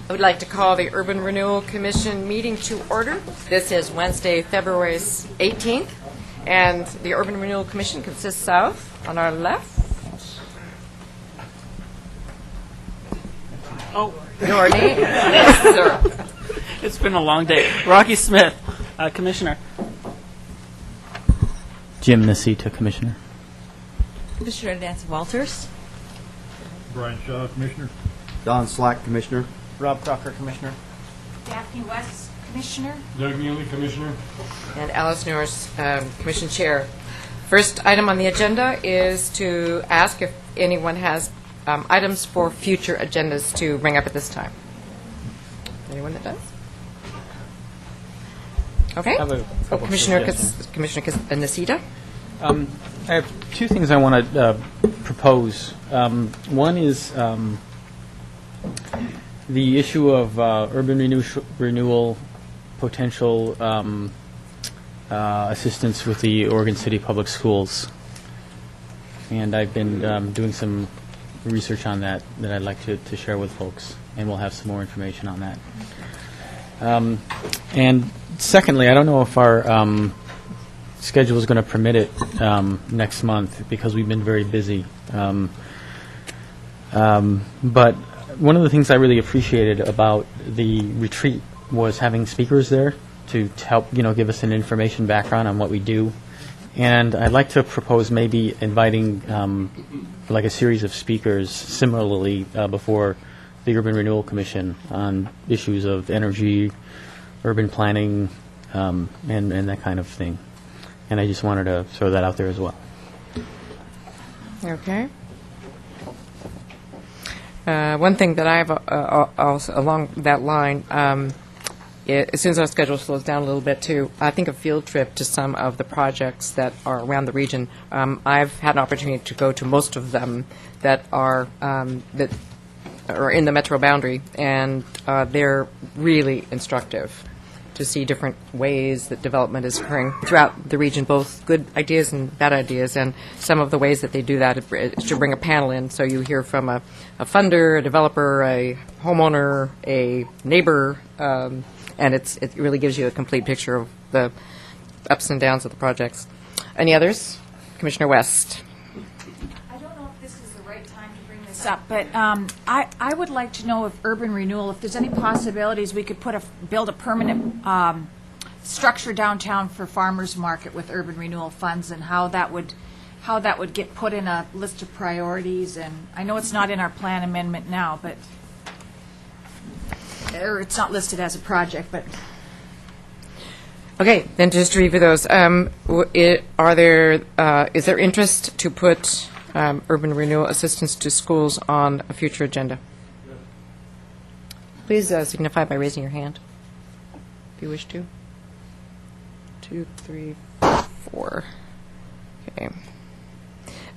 I would like to call the Urban Renewal Commission meeting to order. This is Wednesday, February 18th, and the Urban Renewal Commission consists of, on our left, your name? Yes, sir. It's been a long day. Rocky Smith, Commissioner. Jim Nasita, Commissioner. Commissioner Nancy Walters. Brian Shaw, Commissioner. Don Slack, Commissioner. Rob Crocker, Commissioner. Daphne West, Commissioner. Doug Neely, Commissioner. And Alice Norris, Commission Chair. First item on the agenda is to ask if anyone has items for future agendas to bring up at this time. Anyone that does? Okay. I have a couple Commissioner suggestions. Nasita. I have two things I want to propose. One is the issue of urban renewal potential assistance with the Oregon City Public Schools. And I've been doing some research on that I'd like to share with folks, and we'll have some more information on that. And secondly, I don't know if our schedule is going to permit it next month because we've been very busy. But one of the things I really appreciated about the retreat was having speakers there to help, give us an information background on what we do. And I'd like to propose maybe inviting like a series of speakers similarly before the Urban Renewal Commission on issues of energy, urban planning, and that kind of thing. And I just wanted to throw that out there as well. Okay. One thing that I have also along that line, as soon as our schedule slows down a little bit, too, I think a field trip to some of the projects that are around the region. I've had an opportunity to go to most of them that are in the metro boundary, and they're really instructive to see different ways that development is occurring throughout the region, both good ideas and bad ideas, and some of the ways that they do that is to bring a panel in, so you hear from a funder, a developer, a homeowner, a neighbor, and it really gives you a complete picture of the ups and downs of the projects. Any others? Commissioner West. I don't know if this is the right time to bring this up, but I would like to know if urban renewal, if there's any possibilities we could build a permanent structure downtown for farmers market with urban renewal funds, and how that would get put in a list of priorities. And I know it's not in our plan amendment now, but or it's not listed as a project, but. Okay, then just to review those, is there interest to put urban renewal assistance to schools on a future agenda? Please signify by raising your hand, if you wish to. 2, 3, 4. Okay.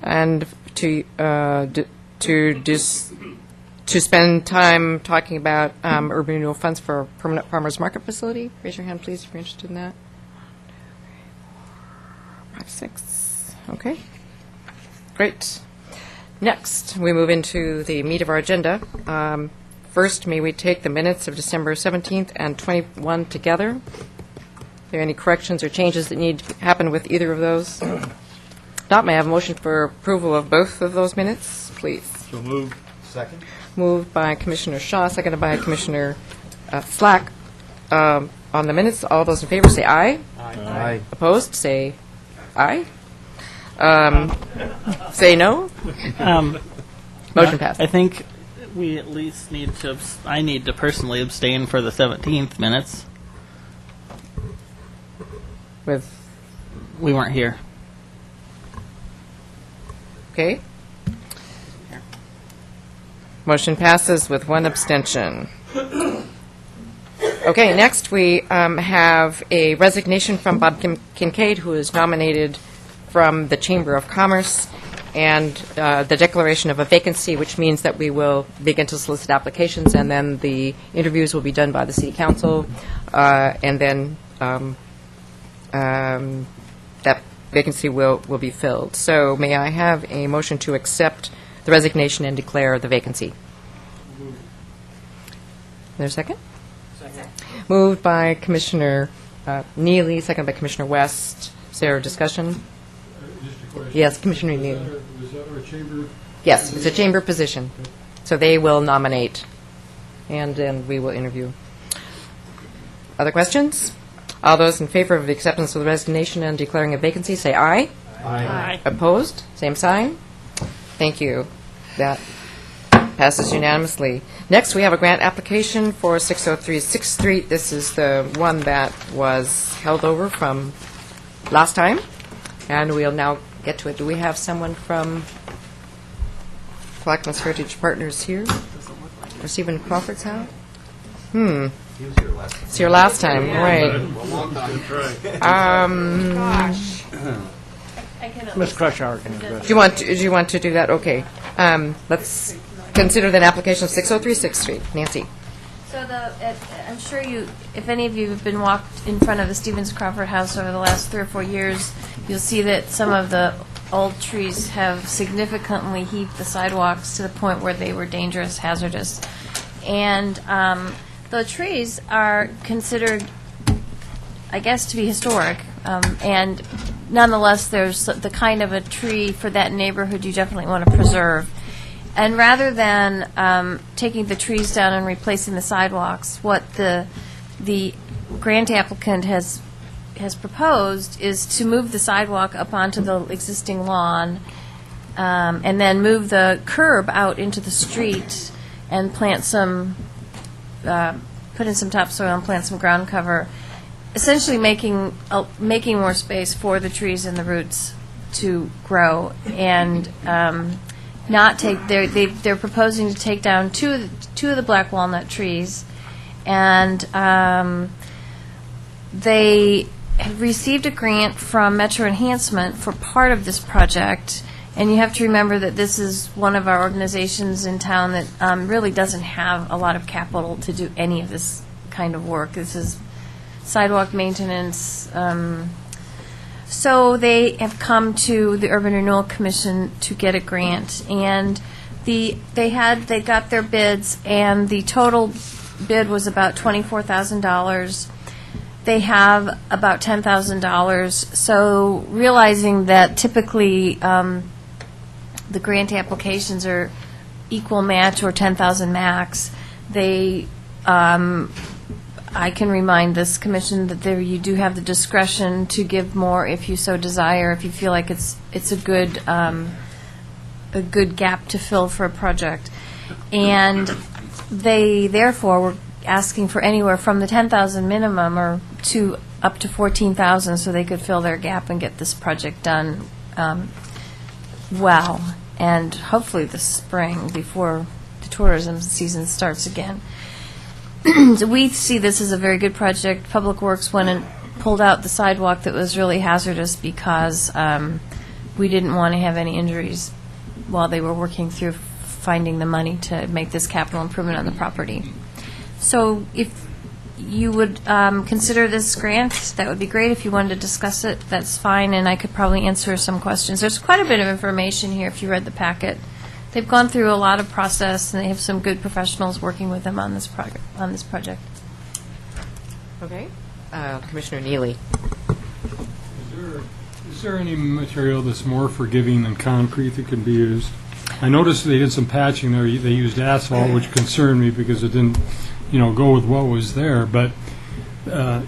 And to spend time talking about urban renewal funds for a permanent farmers market facility, raise your hand, please, if you're interested in that. 5, 6. Okay. Great. Next, we move into the meat of our agenda. First, may we take the minutes of December 17th and 21 together? Are there any corrections or changes that need to happen with either of those? Not, may I have a motion for approval of both of those minutes, please? So moved. Second. Moved by Commissioner Shaw, seconded by Commissioner Slack. On the minutes, all those in favor say aye. Aye. Opposed, say aye. Say no. Motion passed. I think we at least I need to personally abstain for the 17th minutes. We weren't here. Okay. Motion passes with one abstention. Okay, next we have a resignation from Bob Kincaid, who is nominated from the Chamber of Commerce, and the declaration of a vacancy, which means that we will begin to solicit applications, and then the interviews will be done by the City Council, and then that vacancy will be filled. So may I have a motion to accept the resignation and declare the vacancy. There's a second? Second. Moved by Commissioner Neely, second by Commissioner West. Is there discussion? Just a question. Yes, Commissioner Neely. Was that our chamber? Yes, it's a chamber position. So they will nominate, and then we will interview. Other questions? All those in favor of the acceptance of the resignation and declaring a vacancy, say aye. Aye. Opposed? Same sign. Thank you. That passes unanimously. Next, we have a grant application for 603 6th Street. This is the one that was held over from last time, and we'll now get to it. Do we have someone from Clackamas Heritage Partners here? Or Stephen Crawford's house? He was here last time. It's your last time, right. Ms. Crushhour can address. Do you want to do that? Okay. Let's consider that application of 603 6th Street. Nancy. So I'm sure if any of you have been walked in front of the Stevens Crawford House over the last 3 or 4 years, you'll see that some of the old trees have significantly heaped the sidewalks to the point where they were dangerous, hazardous. And the trees are considered, I guess, to be historic. And nonetheless, there's the kind of a tree for that neighborhood you definitely want to preserve. And rather than taking the trees down and replacing the sidewalks, what the grant applicant has proposed is to move the sidewalk up onto the existing lawn, and then move the curb out into the street and plant some, put in some topsoil and plant some ground cover, essentially making more space for the trees and the roots to grow, and not take. They're proposing to take down two of the black walnut trees, and they have received a grant from Metro Enhancement for part of this project. And you have to remember that this is one of our organizations in town that really doesn't have a lot of capital to do any of this kind of work. This is sidewalk maintenance. So they have come to the Urban Renewal Commission to get a grant, and they got their bids, and the total bid was about $24,000. They have about $10,000. So realizing that typically the grant applications are equal match or 10,000 max, I can remind this commission that you do have the discretion to give more if you so desire, if you feel like it's a good gap to fill for a project. And they therefore were asking for anywhere from the 10,000 minimum or to up to 14,000 so they could fill their gap and get this project done well, and hopefully this spring before the tourism season starts again. So we see this as a very good project. Public Works went and pulled out the sidewalk that was really hazardous because we didn't want to have any injuries while they were working through finding the money to make this capital improvement on the property. So if you would consider this grant, that would be great. If you wanted to discuss it, that's fine, and I could probably answer some questions. There's quite a bit of information here if you read the packet. They've gone through a lot of process, and they have some good professionals working with them on this project. Okay. Commissioner Neely. Is there any material that's more forgiving than concrete that can be used? I noticed they did some patching there. They used asphalt, which concerned me because it didn't, go with what was there. But the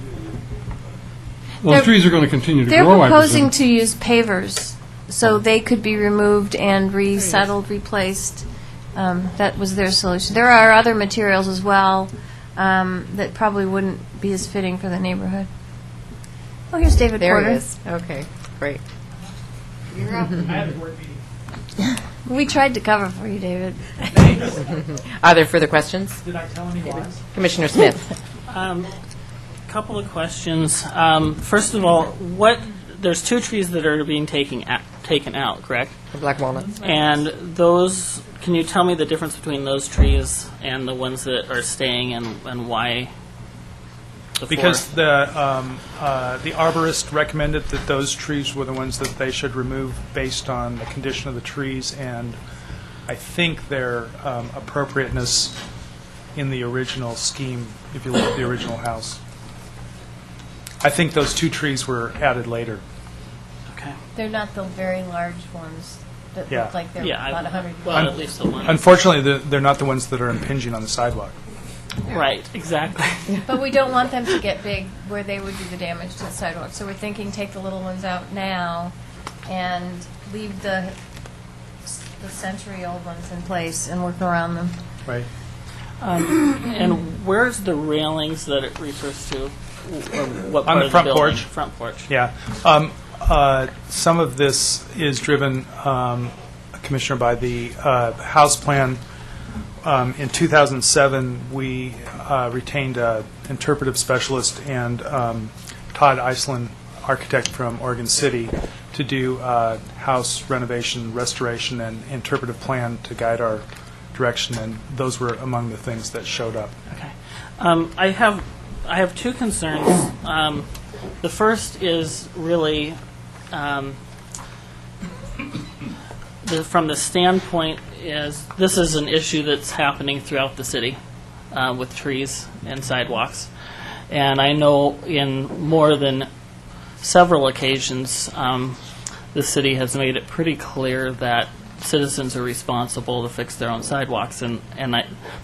trees are going to continue to They're grow. proposing to use pavers, so they could be removed and resettled, replaced. That was their solution. There are other materials as well that probably wouldn't be as fitting for the neighborhood. Oh, here's David There Porter. he is. Okay, great. We tried to cover for you, David. Are there further questions? Did I tell any lies? Commissioner Smith. Couple of questions. First of all, there's 2 trees that are being taken out, correct? The black walnuts. And those, can you tell me the difference between those trees and the ones that are staying, and why? Because the arborist recommended that those trees were the ones that they should remove based on the condition of the trees and I think their appropriateness in the original scheme, if you look at the original house. I think those 2 trees were added later. Okay. They're not the very large ones that Yeah. look like they're Yeah, about 100. well, at least the one. Unfortunately, they're not the ones that are impinging on the sidewalk. Right, exactly. But we don't want them to get big where they would do the damage to the sidewalk. So we're thinking take the little ones out now and leave the century-old ones in place and work around them. Right. And where's the railings that it refers to? Or what part On the of front building? porch. Front porch. Yeah. Some of this is driven, Commissioner, by the house plan. In 2007, we retained an interpretive specialist and Todd Iceland, architect from Oregon City, to do house renovation, restoration, and interpretive plan to guide our direction, and those were among the things that showed up. Okay. I have 2 concerns. The first is really from the standpoint is this is an issue that's happening throughout the city with trees and sidewalks. And I know in more than several occasions, the city has made it pretty clear that citizens are responsible to fix their own sidewalks. And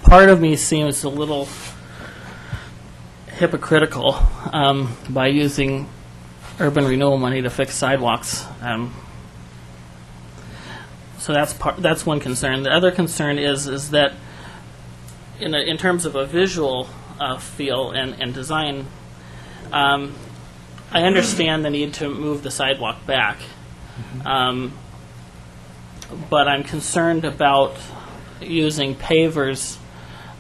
part of me seems a little hypocritical by using urban renewal money to fix sidewalks. So that's one concern. The other concern is that in terms of a visual feel and design, I understand the need to move the sidewalk back, but I'm concerned about using pavers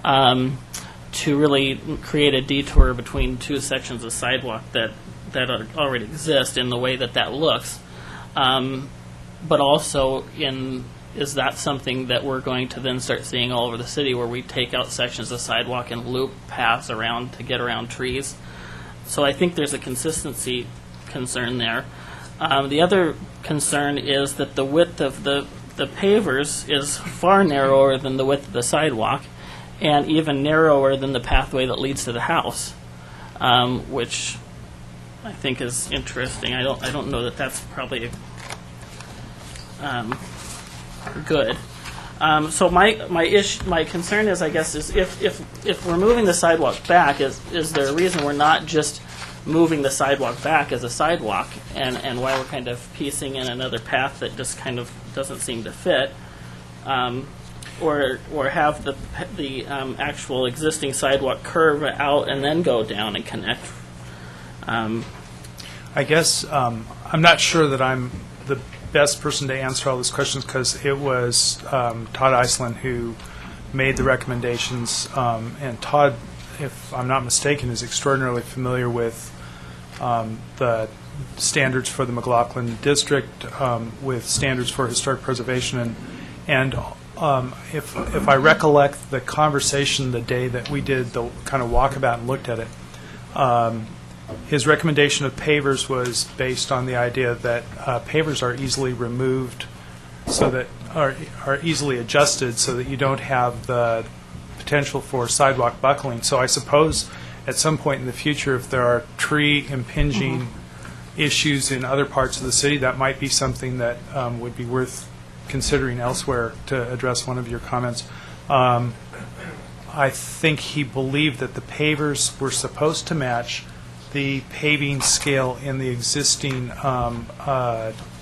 to really create a detour between 2 sections of sidewalk that already exist in the way that looks. But also, is that something that we're going to then start seeing all over the city, where we take out sections of sidewalk and loop paths around to get around trees? So I think there's a consistency concern there. The other concern is that the width of the pavers is far narrower than the width of the sidewalk, and even narrower than the pathway that leads to the house, which I think is interesting. I don't know that that's probably good. So my concern is, I guess, is if we're moving the sidewalk back, is there a reason we're not just moving the sidewalk back as a sidewalk, and why we're kind of piecing in another path that just kind of doesn't seem to fit, or have the actual existing sidewalk curve out and then go down and connect. I guess I'm not sure that I'm the best person to answer all those questions, because it was Todd Iceland who made the recommendations, and Todd, if I'm not mistaken, is extraordinarily familiar with the standards for the McLaughlin District, with standards for historic preservation, and if I recollect the conversation the day that we did the kind of walkabout and looked at it, his recommendation of pavers was based on the idea that pavers are easily removed, so that are easily adjusted, so that you don't have the potential for sidewalk buckling. So I suppose at some point in the future, if there are tree impinging issues in other parts of the city, that might be something that would be worth considering elsewhere, to address one of your comments. I think he believed that the pavers were supposed to match the paving scale in the existing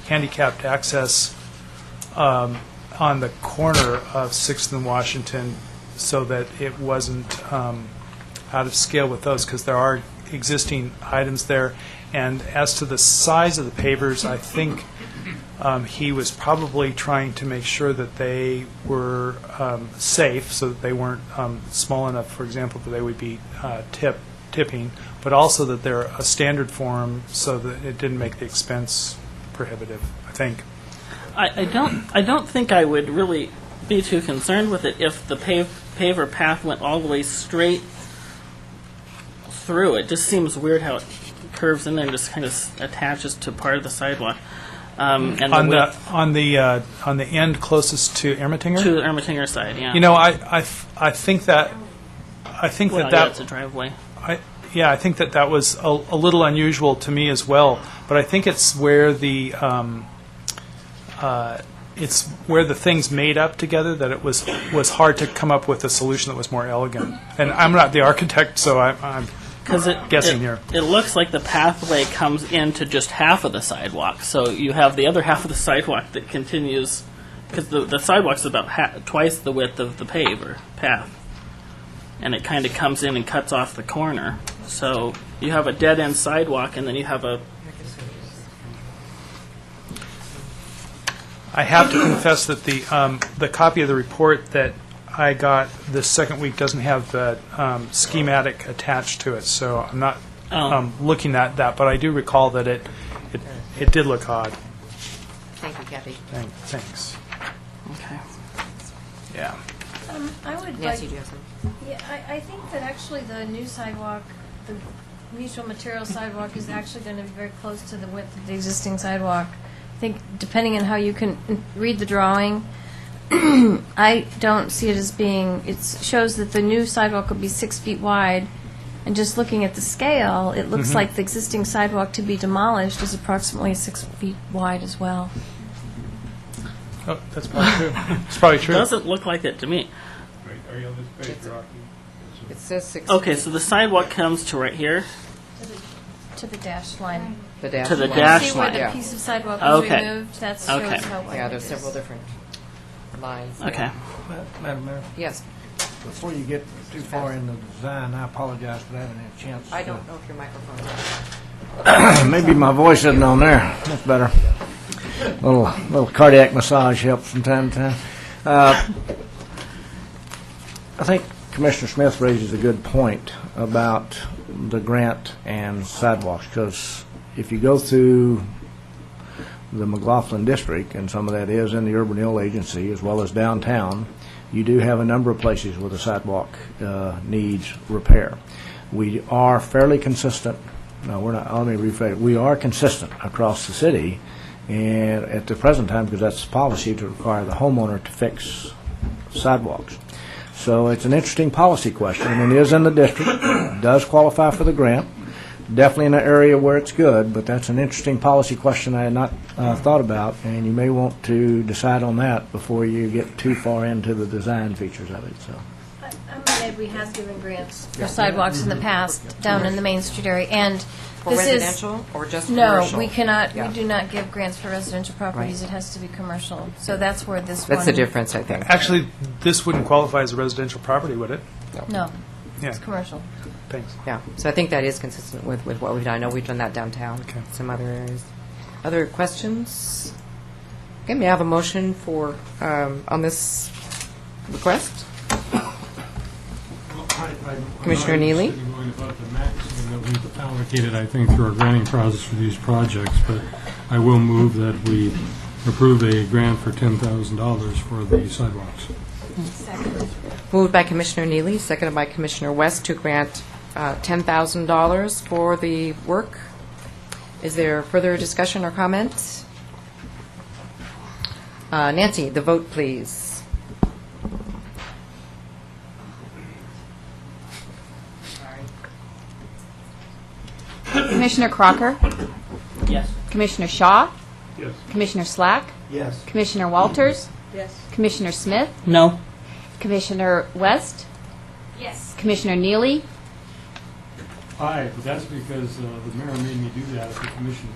handicapped access on the corner of 6th and Washington, so that it wasn't out of scale with those, because there are existing items there. And as to the size of the pavers, I think he was probably trying to make sure that they were safe, so that they weren't small enough, for example, that they would be tipping, but also that they're a standard form, so that it didn't make the expense prohibitive, I think. I don't think I would really be too concerned with it if the paver path went all the way straight through. It just seems weird how it curves in there and just kind of attaches to part of the sidewalk. And the On the width on the end closest to Ermitinger. to the Ermitinger side, yeah. You know, I think that well, yeah, it's a driveway. I think that was a little unusual to me as well. But I think it's where the things made up together that it was hard to come up with a solution that was more elegant. And I'm not the architect, so I'm guessing here. It looks like the pathway comes into just half of the sidewalk. So you have the other half of the sidewalk that continues, because the sidewalk's about twice the width of the path. And it kind of comes in and cuts off the corner. So you have a dead-end sidewalk, and then you have a... I have to confess that the copy of the report that I got this second week doesn't have the schematic attached to it, so I'm not looking at that. But I do recall that it did look odd. Thank you, Kathy. Thanks. Okay. Yeah. I would Nancy, like, do you have some? yeah, I think that actually the new sidewalk, the mutual material sidewalk is actually going to be very close to the width of the existing sidewalk. I think depending on how you can read the drawing, I don't see it as being, it shows that the new sidewalk will be 6 feet wide, and just looking at the scale, it looks like the existing sidewalk to be demolished is approximately 6 feet wide as well. Oh, that's probably true. It's probably It true. doesn't look like it to me. Are you on this page, Rocky? It says 6. Okay, so the sidewalk comes to right here. To the dashed line. The dash to the line. dash See where line. the Yeah. piece of sidewalk was Okay. removed? That shows Okay. how wide Yeah, it there's is. several different lines. there. Okay. Madam Mayor, Yes. before you get too far in the design, I apologize for having had a chance. I don't know if your microphone is on. Maybe my voice isn't on there. That's better. Little cardiac massage helps from time to time. I think Commissioner Smith raises a good point about the grant and sidewalks, because if you go through the McLaughlin district, and some of that is in the Urban Renewal Agency as well as downtown, you do have a number of places where the sidewalk needs repair. We are fairly consistent. No, we're not. Let me rephrase. We are consistent across the city, and at the present time, because that's the policy to require the homeowner to fix sidewalks. So it's an interesting policy question, and it is in the district. It does qualify for the grant. Definitely in an area where it's good, but that's an interesting policy question I had not thought about, and you may want to decide on that before you get too far into the design features of it. So. I'm glad we have given grants for sidewalks in the past down in the Main Street area, and For this is... residential or just No, commercial? we cannot, Yeah. we do not give grants for residential properties. Right. It has to be commercial. So that's where this one... That's the difference, I think. Actually, this wouldn't qualify as a residential property, would it? No, Yeah. it's commercial. Thanks. Yeah, so I think that is consistent with what we've done. I know we've done that downtown, Okay. some other areas. Other questions? Okay, may I have a motion for, on this request? Commissioner Neely? Going about the maximum that we've allocated, I think, through our granting process for these projects, but I will move that we approve a grant for $10,000 for the sidewalks. Moved by Commissioner Neely, seconded by Commissioner West to grant $10,000 for the work. Is there further discussion or comment? Nancy, the vote, please. Commissioner Crocker, Yes. Commissioner Shaw, Yes. Commissioner Slack, Yes. Commissioner Walters, Commissioner Smith, No. Commissioner West, Yes. Commissioner Neely, Aye, but that's because the mayor made me do that at the commission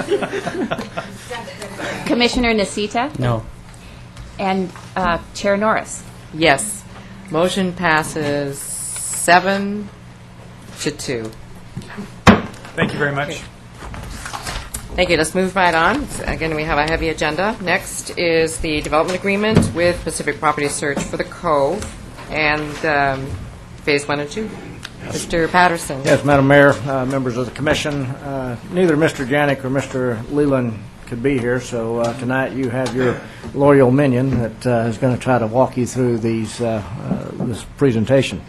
meeting. Commissioner Nasita, No. and Chair Norris. Yes. Motion passes 7-2. Thank you very much. Thank you. Let's move right on. Again, we have a heavy agenda. Next is the development agreement with Pacific Property Search for the Cove and Phase 1 and 2. Mr. Patterson. Yes, Madam Mayor, members of the commission, neither Mr. Janik or Mr. Leland could be here, so tonight you have your loyal minion that is going to try to walk you through this presentation.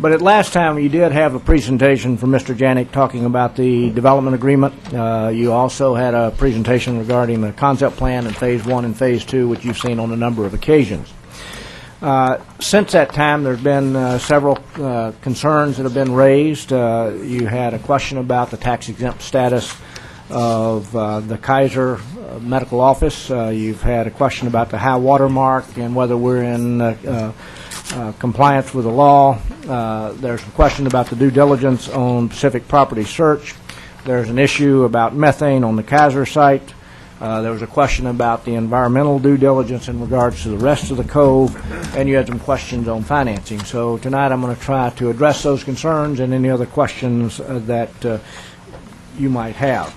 But at last time, you did have a presentation from Mr. Janik talking about the development agreement. You also had a presentation regarding the concept plan in Phase 1 and Phase 2, which you've seen on a number of occasions. Since that time, there's been several concerns that have been raised. You had a question about the tax-exempt status of the Kaiser Medical Office. You've had a question about the high water mark and whether we're in compliance with the law. There's a question about the due diligence on Pacific Property Search. There's an issue about methane on the Kaiser site. There was a question about the environmental due diligence in regards to the rest of the cove, and you had some questions on financing. So tonight I'm going to try to address those concerns and any other questions that you might have.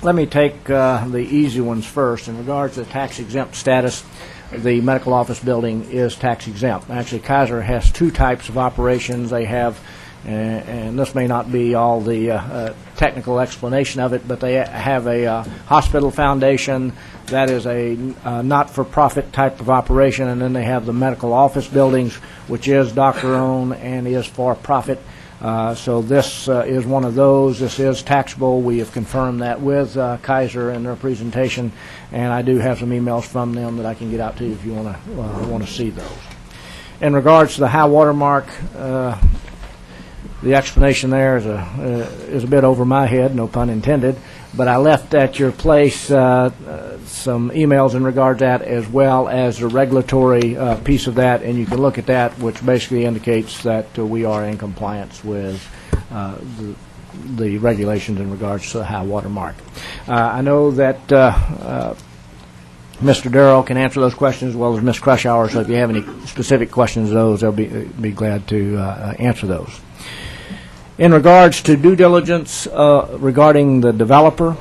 Let me take the easy ones first. In regards to the tax-exempt status, the medical office building is tax-exempt. Actually, Kaiser has two types of operations. They have, and this may not be all the technical explanation of it, but they have a hospital foundation that is a not-for-profit type of operation, and then they have the medical office buildings, which is doctor-owned and is for-profit. So this is one of those. This is taxable. We have confirmed that with Kaiser in their presentation, and I do have some emails from them that I can get out to you if you want to see those. In regards to the high water mark, the explanation there is a bit over my head, no pun intended, but I left at your place some emails in regard to that, as well as the regulatory piece of that, and you can look at that, which basically indicates that we are in compliance with the regulations in regards to the high water mark. I know that Mr. Darrow can answer those questions as well as Ms. Crushhour, so if you have any specific questions of those, they'll be glad to answer those. In regards to due diligence regarding the developer,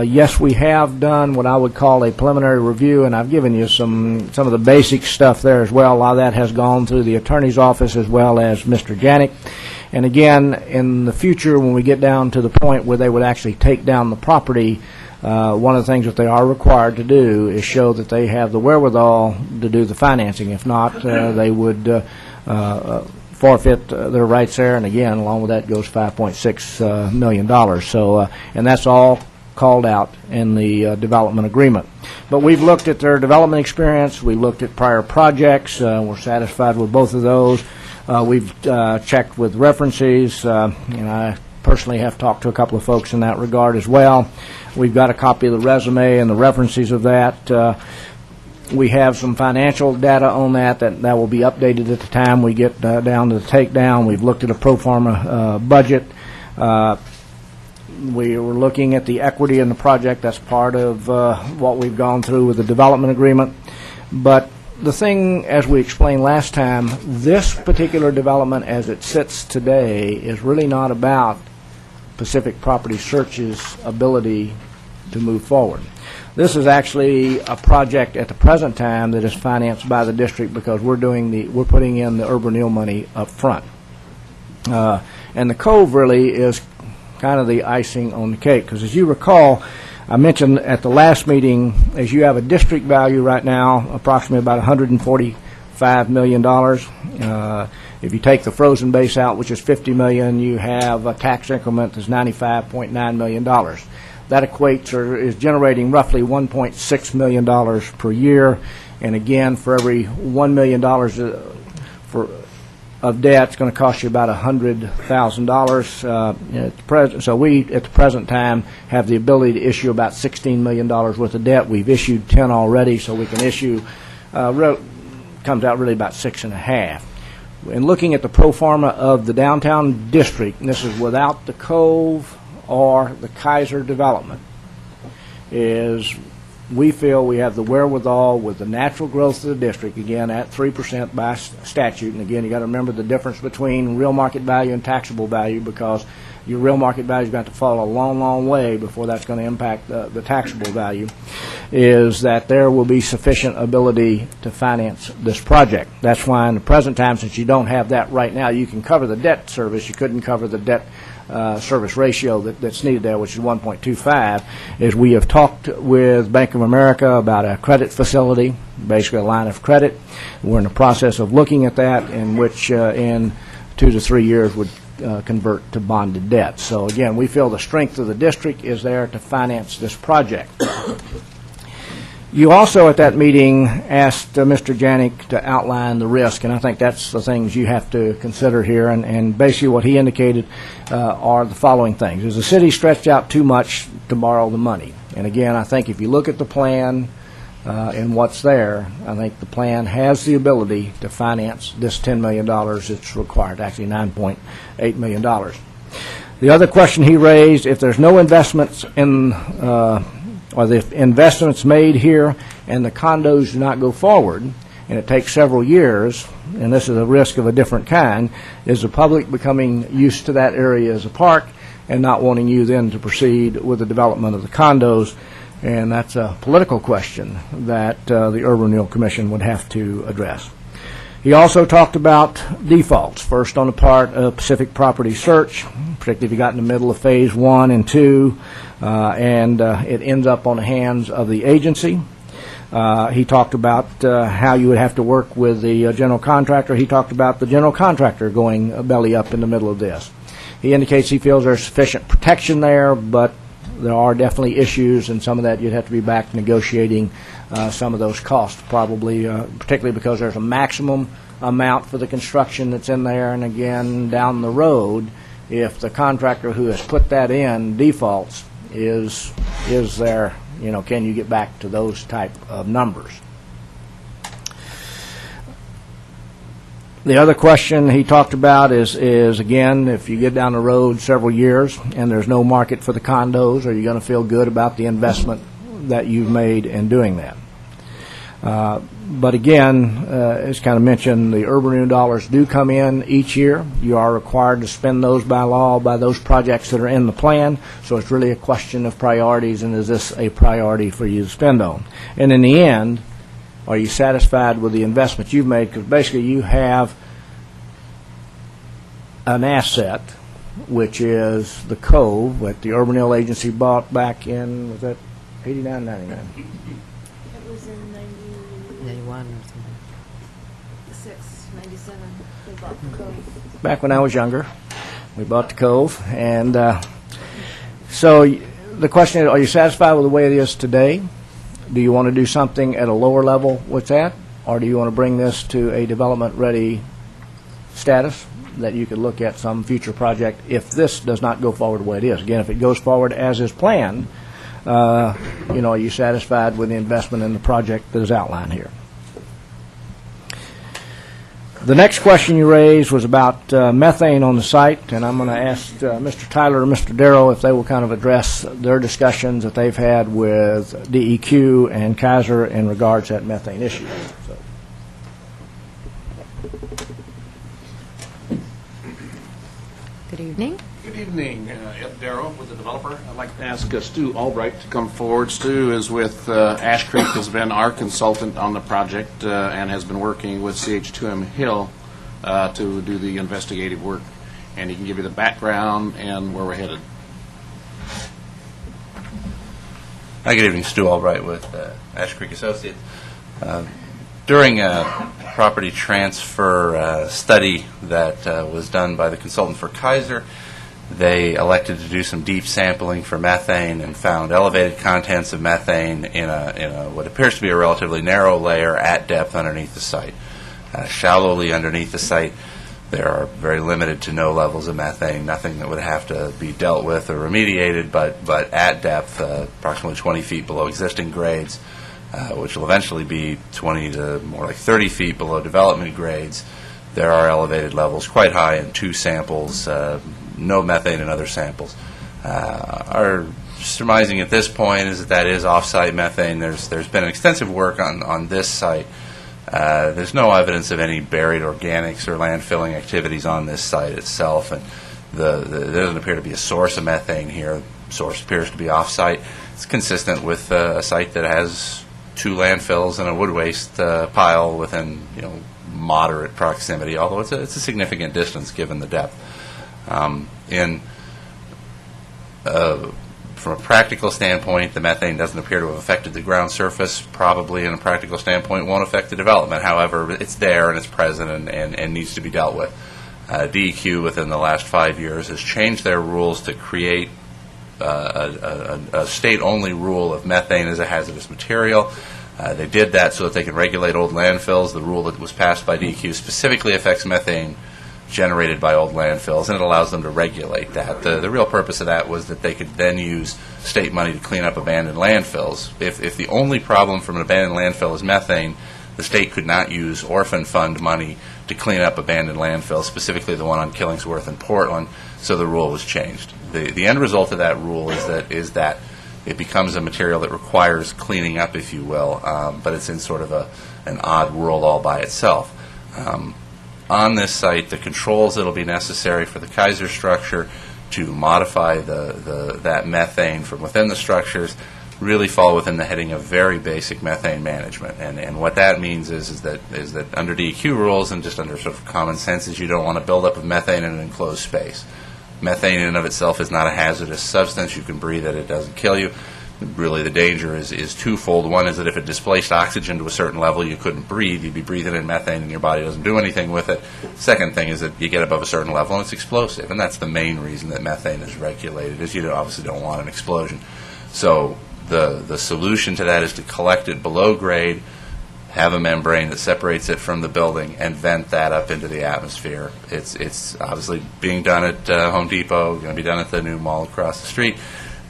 yes, we have done what I would call a preliminary review, and I've given you some of the basic stuff there as well. A lot of that has gone through the attorney's office as well as Mr. Janik. And again, in the future, when we get down to the point where they would actually take down the property, one of the things that they are required to do is show that they have the wherewithal to do the financing. If not, they would forfeit their rights there, and again, along with that goes $5.6 million. So, and that's all called out in the development agreement. But we've looked at their development experience. We looked at prior projects. We're satisfied with both of those. We've checked with references, and I personally have talked to a couple of folks in that regard as well. We've got a copy of the resume and the references of that. We have some financial data on that will be updated at the time we get down to the takedown. We've looked at a pro forma budget. We were looking at the equity in the project. That's part of what we've gone through with the development agreement. But the thing, as we explained last time, this particular development as it sits today is really not about Pacific Property Search's ability to move forward. This is actually a project at the present time that is financed by the district because we're putting in the urban renewal money up front. And the cove really is kind of the icing on the cake, because as you recall, I mentioned at the last meeting, as you have a district value right now, approximately about $145 million. If you take the frozen base out, which is $50 million, you have a tax increment that's $95.9 million. That equates or is generating roughly $1.6 million per year. And again, for every $1 million of debt, it's going to cost you about $100,000. So we, at the present time, have the ability to issue about $16 million worth of debt. We've issued 10 already, so we can issue, comes out really about 6.5. And looking at the pro forma of the downtown district, and this is without the cove or the Kaiser development, is we feel we have the wherewithal with the natural growth of the district, again, at 3% by statute. And again, you got to remember the difference between real market value and taxable value, because your real market value is going to have to fall a long, long way before that's going to impact the taxable value, is that there will be sufficient ability to finance this project. That's why in the present time, since you don't have that right now, you can cover the debt service. You couldn't cover the debt service ratio that's needed there, which is 1.25, is we have talked with Bank of America about a credit facility, basically a line of credit. We're in the process of looking at that, in which in 2 to 3 years would convert to bonded debt. So again, we feel the strength of the district is there to finance this project. You also, at that meeting, asked Mr. Janik to outline the risk, and I think that's the things you have to consider here. And basically what he indicated are the following things. Is the city stretched out too much to borrow the money? And again, I think if you look at the plan and what's there, I think the plan has the ability to finance this $10 million that's required, actually $9.8 million. The other question he raised, if there's no investments in or the investments made here and the condos do not go forward, and it takes several years, and this is a risk of a different kind, is the public becoming used to that area as a park and not wanting you then to proceed with the development of the condos? And that's a political question that the Urban Renewal Commission would have to address. He also talked about defaults, first on the part of Pacific Property Search, particularly if you got in the middle of Phase 1 and 2, and it ends up on the hands of the agency. He talked about how you would have to work with the general contractor. He talked about the general contractor going belly up in the middle of this. He indicates he feels there's sufficient protection there, but there are definitely issues, and some of that you'd have to be back negotiating some of those costs, probably, particularly because there's a maximum amount for the construction that's in there, and again, down the road, if the contractor who has put that in defaults, is there, can you get back to those type of numbers? The other question he talked about is again, if you get down the road several years and there's no market for the condos, are you going to feel good about the investment that you've made in doing that? But again, as kind of mentioned, the urban renewal dollars do come in each year. You are required to spend those by law by those projects that are in the plan. So it's really a question of priorities, and is this a priority for you to spend on? And in the end, are you satisfied with the investment you've made? Because basically you have an asset, which is the Cove, that the Urban Renewal Agency bought back in, was that 89, 99? It was in 91 or something. 96, 97, they bought the Cove. Back when I was younger, we bought the Cove. And so the question is, are you satisfied with the way it is today? Do you want to do something at a lower level with that? Or do you want to bring this to a development-ready status that you could look at some future project if this does not go forward the way it is? Again, if it goes forward as is planned, are you satisfied with the investment in the project that is outlined here? The next question you raised was about methane on the site, and I'm going to ask Mr. Tyler or Mr. Darrow if they will kind of address their discussions that they've had with DEQ and Kaiser in regards to that methane issue. So. Good evening. Good evening, Ed Darrow with the developer. I'd like to ask Stu Albright to come forward. Stu is with Ash Creek, has been our consultant on the project and has been working with CH2M Hill to do the investigative work. And he can give you the background and where we're headed. Hi, good evening. Stu Albright with Ash Creek Associates. During a property transfer study that was done by the consultant for Kaiser, they elected to do some deep sampling for methane and found elevated contents of methane in a what appears to be a relatively narrow layer at depth underneath the site. Shallowly underneath the site, there are very limited to no levels of methane, nothing that would have to be dealt with or remediated, but at depth, approximately 20 feet below existing grades, which will eventually be 20 to more like 30 feet below development grades, there are elevated levels quite high in 2 samples, no methane in other samples. Our surmising at this point is that is off-site methane. There's been extensive work on this site. There's no evidence of any buried organics or landfilling activities on this site itself, and there doesn't appear to be a source of methane here. The source appears to be off-site. It's consistent with a site that has 2 landfills and a wood waste pile within moderate proximity, although it's a significant distance given the depth. In From a practical standpoint, the methane doesn't appear to have affected the ground surface. Probably, in a practical standpoint, won't affect the development. However, it's there and it's present and needs to be dealt with. DEQ, within the last 5 years, has changed their rules to create a state-only rule of methane as a hazardous material. They did that so that they can regulate old landfills. The rule that was passed by DEQ specifically affects methane generated by old landfills, and it allows them to regulate that. The real purpose of that was that they could then use state money to clean up abandoned landfills. If the only problem from an abandoned landfill is methane, the state could not use orphan fund money to clean up abandoned landfills, specifically the one on Killingsworth and Portland, so the rule was changed. The end result of that rule is that it becomes a material that requires cleaning up, if you will, but it's in sort of an odd world all by itself. On this site, the controls that will be necessary for the Kaiser structure to modify that methane from within the structures really fall within the heading of very basic methane management. And what that means is that under DEQ rules and just under sort of common sense is you don't want to build up of methane in an enclosed space. Methane in and of itself is not a hazardous substance. You can breathe it. It doesn't kill you. Really, the danger is twofold. One is that if it displaced oxygen to a certain level, you couldn't breathe. You'd be breathing in methane, and your body doesn't do anything with it. Second thing is that you get above a certain level, and it's explosive. And that's the main reason that methane is regulated, is you obviously don't want an explosion. So the solution to that is to collect it below grade, have a membrane that separates it from the building, and vent that up into the atmosphere. It's obviously being done at Home Depot, going to be done at the new mall across the street.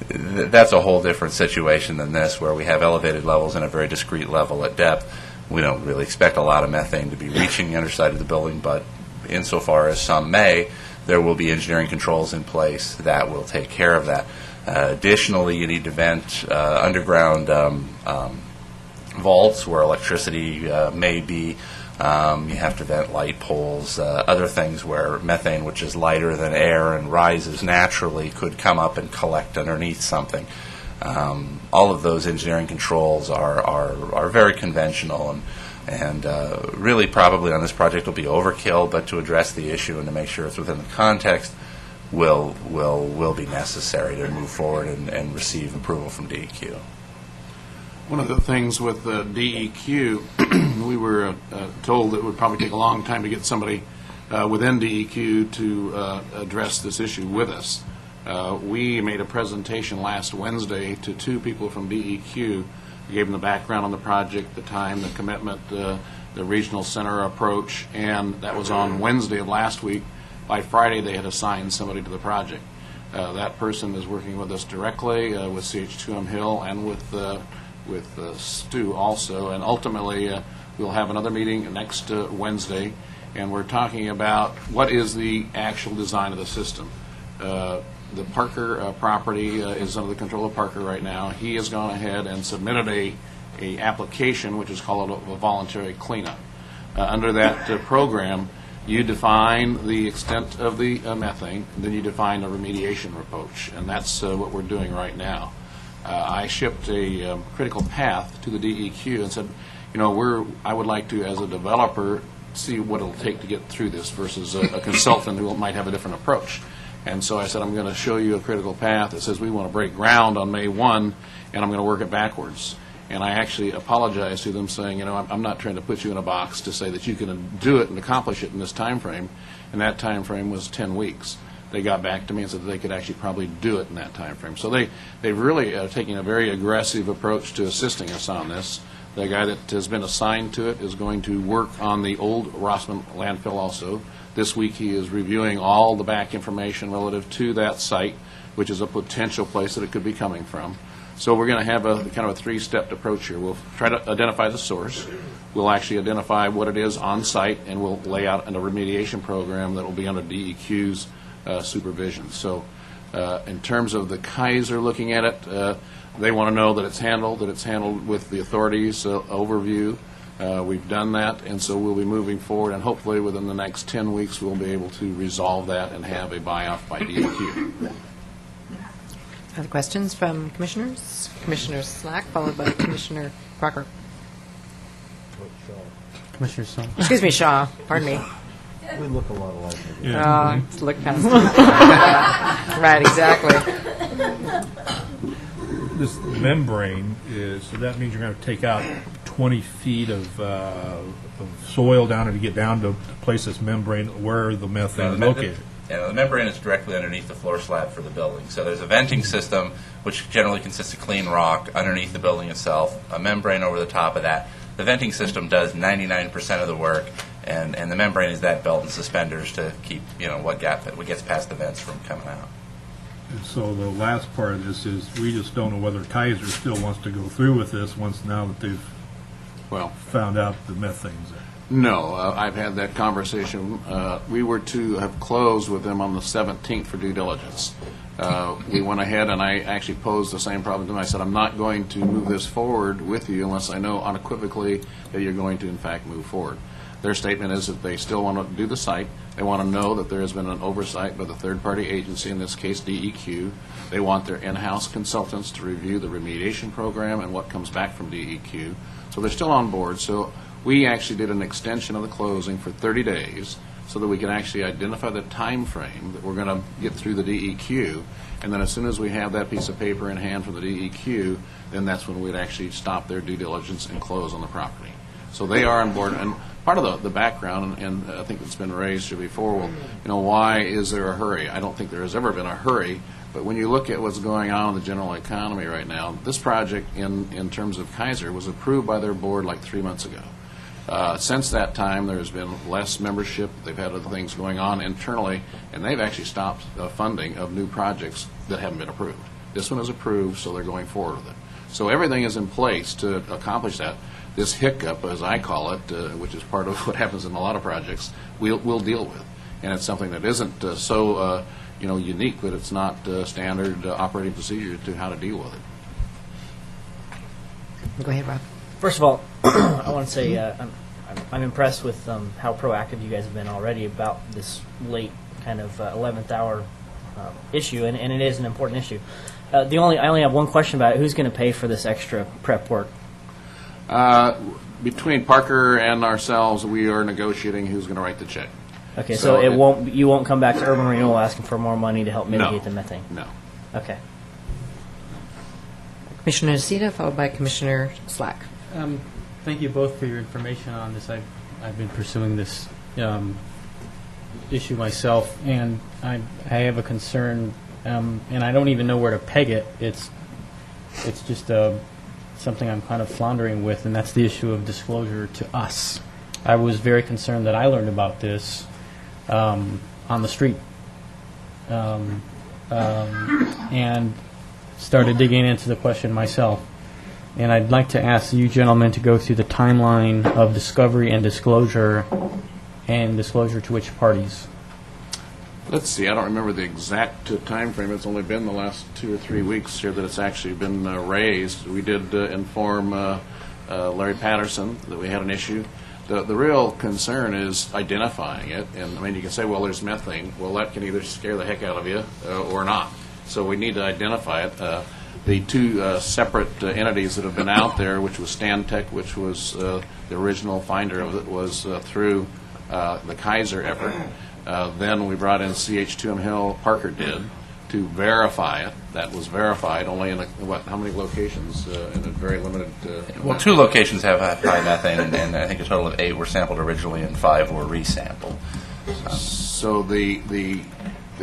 That's a whole different situation than this, where we have elevated levels and a very discrete level at depth. We don't really expect a lot of methane to be reaching the underside of the building, but insofar as some may, there will be engineering controls in place that will take care of that. Additionally, you need to vent underground vaults where electricity may be. You have to vent light poles, other things where methane, which is lighter than air and rises naturally, could come up and collect underneath something. All of those engineering controls are very conventional, and really probably on this project will be overkill, but to address the issue and to make sure it's within the context will be necessary to move forward and receive approval from DEQ. One of the things with the DEQ, we were told it would probably take a long time to get somebody within DEQ to address this issue with us. We made a presentation last Wednesday to two people from DEQ. We gave them the background on the project, the time, the commitment, the regional center approach, and that was on Wednesday of last week. By Friday, they had assigned somebody to the project. That person is working with us directly with CH2M Hill and with Stu also, and ultimately we'll have another meeting next Wednesday, and we're talking about what is the actual design of the system. The Parker property is under the control of Parker right now. He has gone ahead and submitted a application which is called a voluntary cleanup. Under that program, you define the extent of the methane, then you define a remediation approach, and that's what we're doing right now. I shipped a critical path to the DEQ and said, I would like to, as a developer, see what it'll take to get through this versus a consultant who might have a different approach. And so I said, I'm going to show you a critical path that says we want to break ground on May 1, and I'm going to work it backwards. And I actually apologized to them, saying, I'm not trying to put you in a box to say that you can do it and accomplish it in this time frame. And that time frame was 10 weeks. They got back to me and said that they could actually probably do it in that time frame. So they've really taken a very aggressive approach to assisting us on this. The guy that has been assigned to it is going to work on the old Rossman landfill also. This week he is reviewing all the back information relative to that site, which is a potential place that it could be coming from. So we're going to have a kind of a three-stepped approach here. We'll try to identify the source. We'll actually identify what it is on site, and we'll lay out a remediation program that will be under DEQ's supervision. So in terms of the Kaiser looking at it, they want to know that it's handled with the authorities' overview. We've done that, and so we'll be moving forward, and hopefully within the next 10 weeks we'll be able to resolve that and have a buy-off by DEQ. Other questions from commissioners? Commissioner Slack, followed by Commissioner Crocker. Commissioner Song. Excuse me, Shaw. Pardon me. We look a lot alike. Look past it. Right, exactly. This membrane is, so that means you're going to take out 20 feet of soil down and to get down to the place that's membrane where the methane is located. Yeah, the membrane is directly underneath the floor slab for the building. So there's a venting system, which generally consists of clean rock underneath the building itself, a membrane over the top of that. The venting system does 99% of the work, and the membrane is that belt and suspenders to keep, what gets past the vents from coming out. And so the last part of this is we just don't know whether Kaiser still wants to go through with this now that they've found out the methane's there. No, I've had that conversation. We were to have closed with them on the 17th for due diligence. We went ahead and I actually posed the same problem to them. I said, I'm not going to move this forward with you unless I know unequivocally that you're going to, in fact, move forward. Their statement is that they still want to do the site. They want to know that there has been an oversight by the third-party agency, in this case DEQ. They want their in-house consultants to review the remediation program and what comes back from DEQ. So they're still on board. So we actually did an extension of the closing for 30 days so that we can actually identify the time frame that we're going to get through the DEQ. And then as soon as we have that piece of paper in hand from the DEQ, then that's when we'd actually stop their due diligence and close on the property. So they are on board. And part of the background, and I think it's been raised here before, why is there a hurry? I don't think there has ever been a hurry, but when you look at what's going on in the general economy right now, this project in terms of Kaiser was approved by their board like 3 months ago. Since that time, there's been less membership. They've had other things going on internally, and they've actually stopped funding of new projects that haven't been approved. This one is approved, so they're going forward with it. So everything is in place to accomplish that. This hiccup, as I call it, which is part of what happens in a lot of projects, we'll deal with. And it's something that isn't so unique, but it's not standard operating procedure to how to deal with it. Go ahead, Rob. First of all, I want to say I'm impressed with how proactive you guys have been already about this late kind of 11th hour issue, and it is an important issue. I only have one question about it. Who's going to pay for this extra prep work? Between Parker and ourselves, we are negotiating who's going to write the check. Okay, so you won't come back to Urban Renewal asking for more money to help mitigate the methane? No. Okay. Commissioner Nocita, followed by Commissioner Slack. Thank you both for your information on this. I've been pursuing this issue myself, and I have a concern, and I don't even know where to peg it. It's just something I'm kind of floundering with, and that's the issue of disclosure to us. I was very concerned that I learned about this on the street and started digging into the question myself. And I'd like to ask you gentlemen to go through the timeline of discovery and disclosure to which parties. Let's see. I don't remember the exact time frame. It's only been the last 2 or 3 weeks here that it's actually been raised. We did inform Larry Patterson that we had an issue. The real concern is identifying it. And, I mean, you can say, well, there's methane. Well, that can either scare the heck out of you or not. So we need to identify it. The two separate entities that have been out there, which was Stantec, which was the original finder of it, was through the Kaiser effort. Then we brought in CH2M Hill, Parker did, to verify it. That was verified only in, how many locations? In a very limited... Well, 2 locations have high methane, and I think a total of 8 were sampled originally and 5 were resampled. So the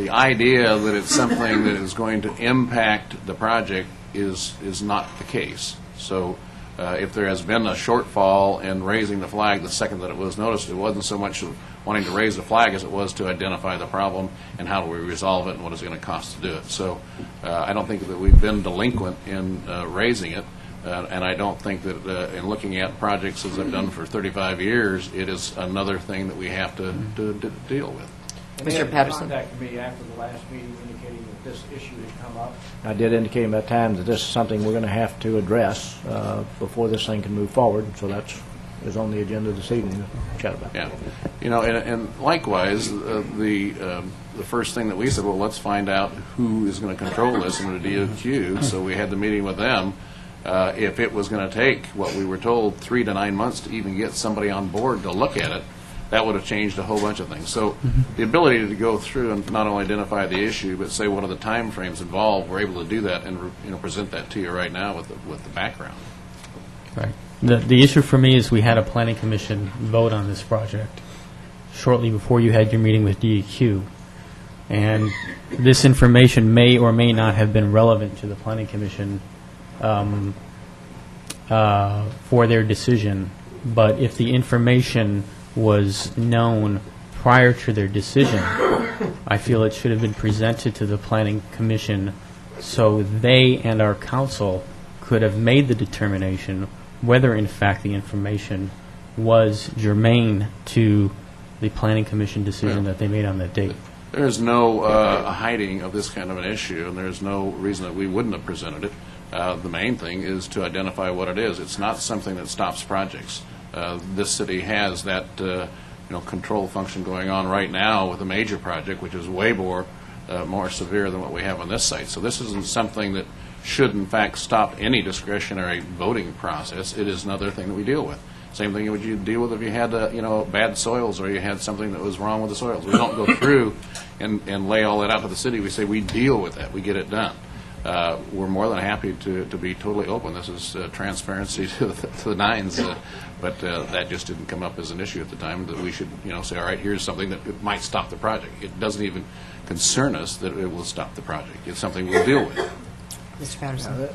idea that it's something that is going to impact the project is not the case. So if there has been a shortfall in raising the flag the second that it was noticed, it wasn't so much of wanting to raise the flag as it was to identify the problem and how do we resolve it and what is it going to cost to do it. So I don't think that we've been delinquent in raising it, and I don't think that in looking at projects as I've done for 35 years, it is another thing that we have to deal with. Mr. Patterson. Contacted me after the last meeting indicating that this issue had come up. I did indicate at that time that this is something we're going to have to address before this thing can move forward. So that's is on the agenda this evening to chat about. Yeah, and likewise, the first thing that we said, well, let's find out who is going to control this in the DOQ. So we had the meeting with them. If it was going to take what we were told 3 to 9 months to even get somebody on board to look at it, that would have changed a whole bunch of things. So the ability to go through and not only identify the issue, but say what are the time frames involved, we're able to do that and present that to you right now with the background. Right. The issue for me is we had a planning commission vote on this project shortly before you had your meeting with DEQ. And this information may or may not have been relevant to the planning commission for their decision. But if the information was known prior to their decision, I feel it should have been presented to the planning commission so they and our council could have made the determination whether in fact the information was germane to the planning commission decision that they made on that date. There is no hiding of this kind of an issue, and there's no reason that we wouldn't have presented it. The main thing is to identify what it is. It's not something that stops projects. This city has that control function going on right now with a major project, which is way more severe than what we have on this site. So this isn't something that should, in fact, stop any discretionary voting process. It is another thing that we deal with. Same thing would you deal with if you had bad soils or you had something that was wrong with the soils. We don't go through and lay all that out to the city. We say we deal with that. We get it done. We're more than happy to be totally open. This is transparency to the nines, but that just didn't come up as an issue at the time that we should say, all right, here's something that might stop the project. It doesn't even concern us that it will stop the project. It's something we'll deal with. Mr. Patterson.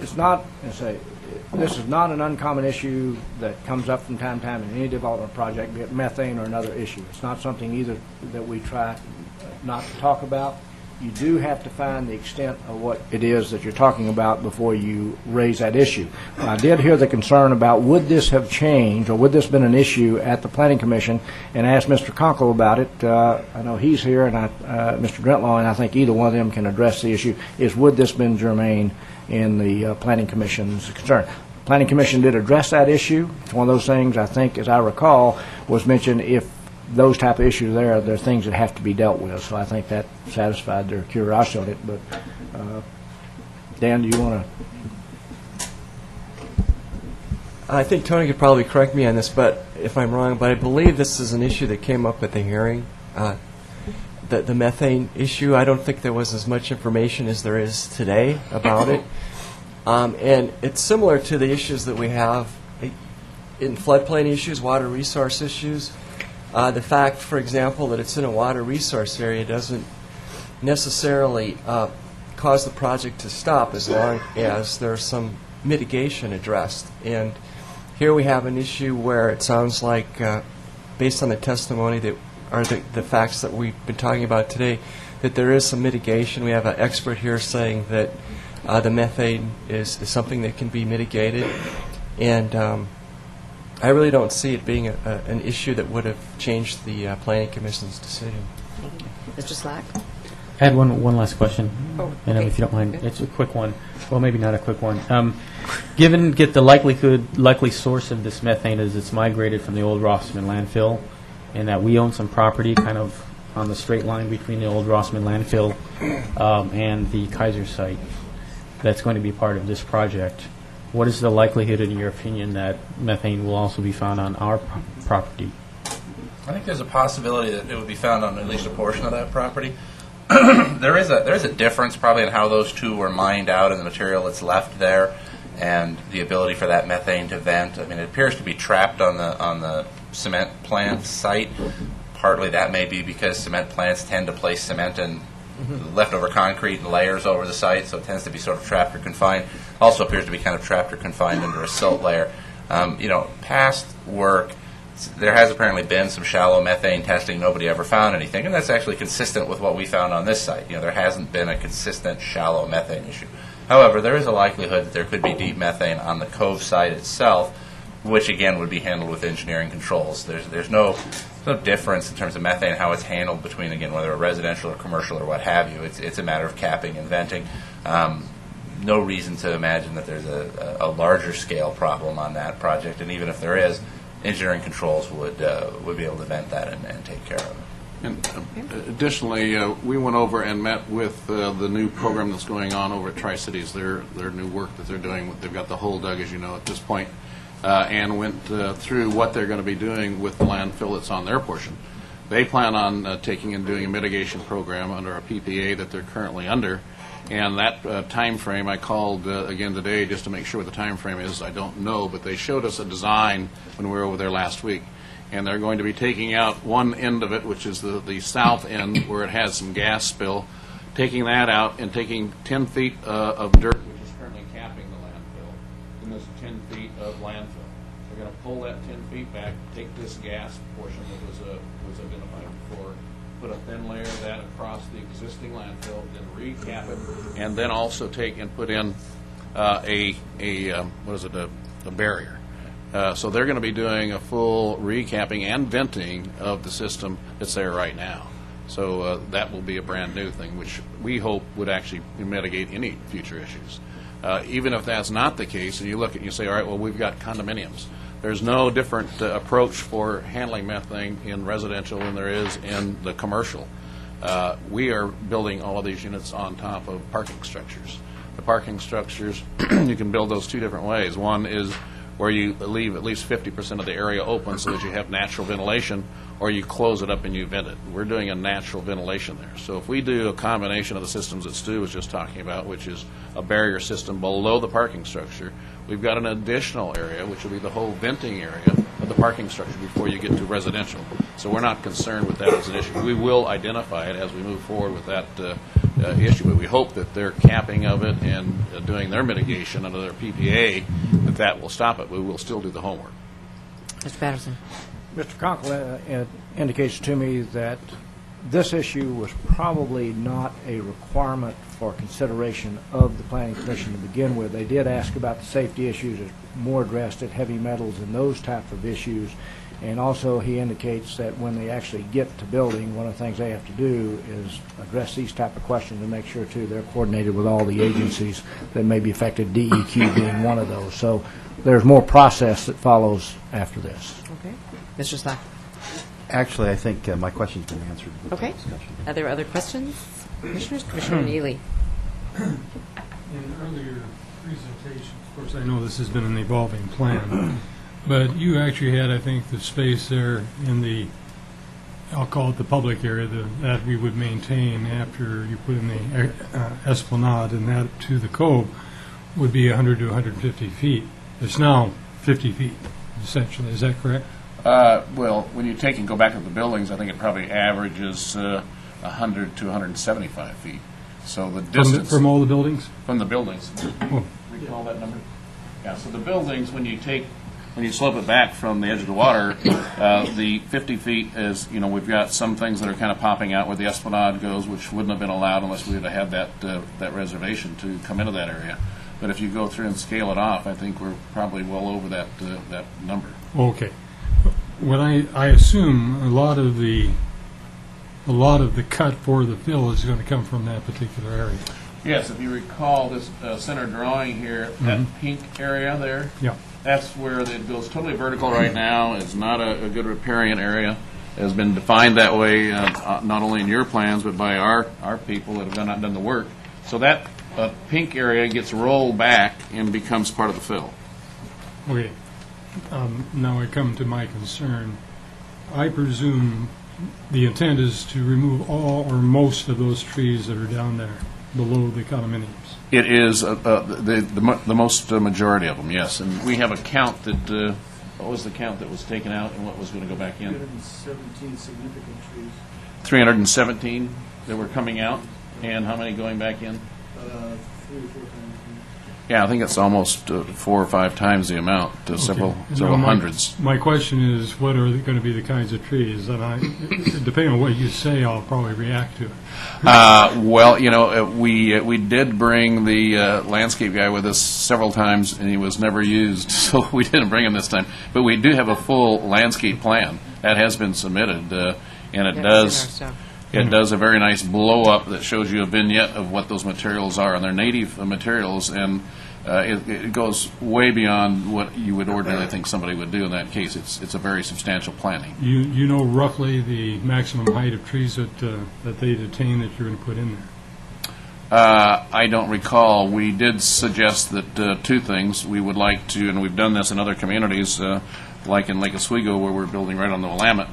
It's not, this is not an uncommon issue that comes up from time to time in any development project, be it methane or another issue. It's not something either that we try not to talk about. You do have to find the extent of what it is that you're talking about before you raise that issue. I did hear the concern about would this have changed or would this have been an issue at the Planning Commission, and asked Mr. Conkle about it. I know he's here, and Mr. Drentlaw, and I think either one of them can address the issue, is would this have been germane in the Planning Commission's concern. Planning Commission did address that issue. It's one of those things, I think, as I recall, was mentioned if those type of issues there are things that have to be dealt with. So I think that satisfied their curiosity on it. But Dan, do you want to? I think Tony could probably correct me on this, but if I'm wrong, but I believe this is an issue that came up at the hearing, the methane issue. I don't think there was as much information as there is today about it. And it's similar to the issues that we have in floodplain issues, water resource issues. The fact, for example, that it's in a water resource area doesn't necessarily cause the project to stop as long as there's some mitigation addressed. And here we have an issue where it sounds like, based on the testimony that are the facts that we've been talking about today, that there is some mitigation. We have an expert here saying that the methane is something that can be mitigated. And I really don't see it being an issue that would have changed the Planning Commission's decision. Mr. Slack? I had one last question, and okay. if you don't mind, it's a quick one. Well, maybe not a quick one. Get the likely source of this methane is it's migrated from the old Rossman landfill, and that we own some property kind of on the straight line between the old Rossman landfill and the Kaiser site that's going to be part of this project. What is the likelihood, in your opinion, that methane will also be found on our property? I think there's a possibility that it would be found on at least a portion of that property. There is a difference probably in how those two were mined out and the material that's left there, and the ability for that methane to vent. I mean, it appears to be trapped on the cement plant site. Partly that may be because cement plants tend to place cement and leftover concrete and layers over the site, so it tends to be sort of trapped or confined. Also appears to be kind of trapped or confined under a silt layer. Past work, there has apparently been some shallow methane testing. Nobody ever found anything, and that's actually consistent with what we found on this site. There hasn't been a consistent shallow methane issue. However, there is a likelihood that there could be deep methane on the cove site itself, which again would be handled with engineering controls. There's no difference in terms of methane, how it's handled between, again, whether a residential or commercial or what have you. It's a matter of capping and venting. No reason to imagine that there's a larger scale problem on that project, and even if there is, engineering controls would be able to vent that and take care of it. And additionally, we went over and met with the new program that's going on over at Tri-Cities, their new work that they're doing. They've got the hole dug, as you know, at this point. and went through what they're going to be doing with the landfill that's on their portion. They plan on taking and doing a mitigation program under a PPA that they're currently under, and that time frame, I called again today just to make sure what the time frame is. I don't know, but they showed us a design when we were over there last week, and they're going to be taking out one end of it, which is the south end where it has some gas spill, taking that out and taking 10 feet of dirt, which is currently capping the landfill, and there's 10 feet of landfill. They're going to pull that 10 feet back, take this gas portion that was identified before, put a thin layer of that across the existing landfill, then recap it, and then also take and put in a barrier. So they're going to be doing a full recapping and venting of the system that's there right now. So that will be a brand new thing, which we hope would actually mitigate any future issues. Even if that's not the case, and you look at and you say, all right, well, we've got condominiums. There's no different approach for handling methane in residential than there is in the commercial. We are building all of these units on top of parking structures. The parking structures, you can build those two different ways. One is where you leave at least 50% of the area open so that you have natural ventilation, or you close it up and you vent it. We're doing a natural ventilation there. So if we do a combination of the systems that Stu was just talking about, which is a barrier system below the parking structure, we've got an additional area, which will be the whole venting area of the parking structure before you get to residential. So we're not concerned with that as an issue. We will identify it as we move forward with that issue, but we hope that their capping of it and doing their mitigation under their PPA, that will stop it. We will still do the homework. Mr. Patterson. Mr. Conkle indicates to me that this issue was probably not a requirement for consideration of the Planning Commission to begin with. They did ask about the safety issues, it's more addressed at heavy metals and those type of issues. And also he indicates that when they actually get to building, one of the things they have to do is address these type of questions and make sure, too, they're coordinated with all the agencies that may be affected, DEQ being one of those. So there's more process that follows after this. Okay. Mr. Slack. Actually, I think my question's been answered. With Okay. the discussion. Are there other questions? Commissioners? Commissioner Neely. In earlier presentations, of course, I know this has been an evolving plan, but you actually had, I think, the space there in the, I'll call it the public area, that we would maintain after you put in the esplanade, and that to the cove would be 100 to 150 feet. It's now 50 feet, essentially. Is that correct? Well, when you take and go back to the buildings, I think it probably averages 100 to 175 feet. So the distance From all the buildings? from the buildings. Oh. Recall that number? Yeah. So the buildings, when you slope it back from the edge of the water, the 50 feet is, we've got some things that are kind of popping out where the esplanade goes, which wouldn't have been allowed unless we would have had that reservation to come into that area. But if you go through and scale it off, I think we're probably well over that number. Okay. What I assume a lot of the cut for the fill is going to come from that particular area. Yes, if you recall this center drawing here, that pink area there, Yeah. that's where it goes totally vertical right now. It's not a good riparian area. It has been defined that way, not only in your plans, but by our people that have done the work. So that pink area gets rolled back and becomes part of the fill. Okay. Now I come to my concern. I presume the intent is to remove all or most of those trees that are down there below the condominiums. It is the most majority of them, yes. And we have a count that, what was the count that was taken out and what was going to go back in? 317 significant trees. 317 that were coming out, and how many going back in? 3 or 4 times. Yeah, I think it's almost 4 or 5 times the amount, several hundreds. My question is, what are going to be the kinds of trees? And depending on what you say, I'll probably react to it. Well, we did bring the landscape guy with us several times, and he was never used, so we didn't bring him this time. But we do have a full landscape plan that has been submitted, and it does. It does a very nice blow-up that shows you a vignette of what those materials are, and they're native materials, and it goes way beyond what you would ordinarily think somebody would do in that case. It's a very substantial planning. You know roughly the maximum height of trees that they detain that you're going to put in I don't recall. We did suggest that two things. We would like to, and we've done this in other communities, like in Lake Oswego, where we're building right on the Willamette.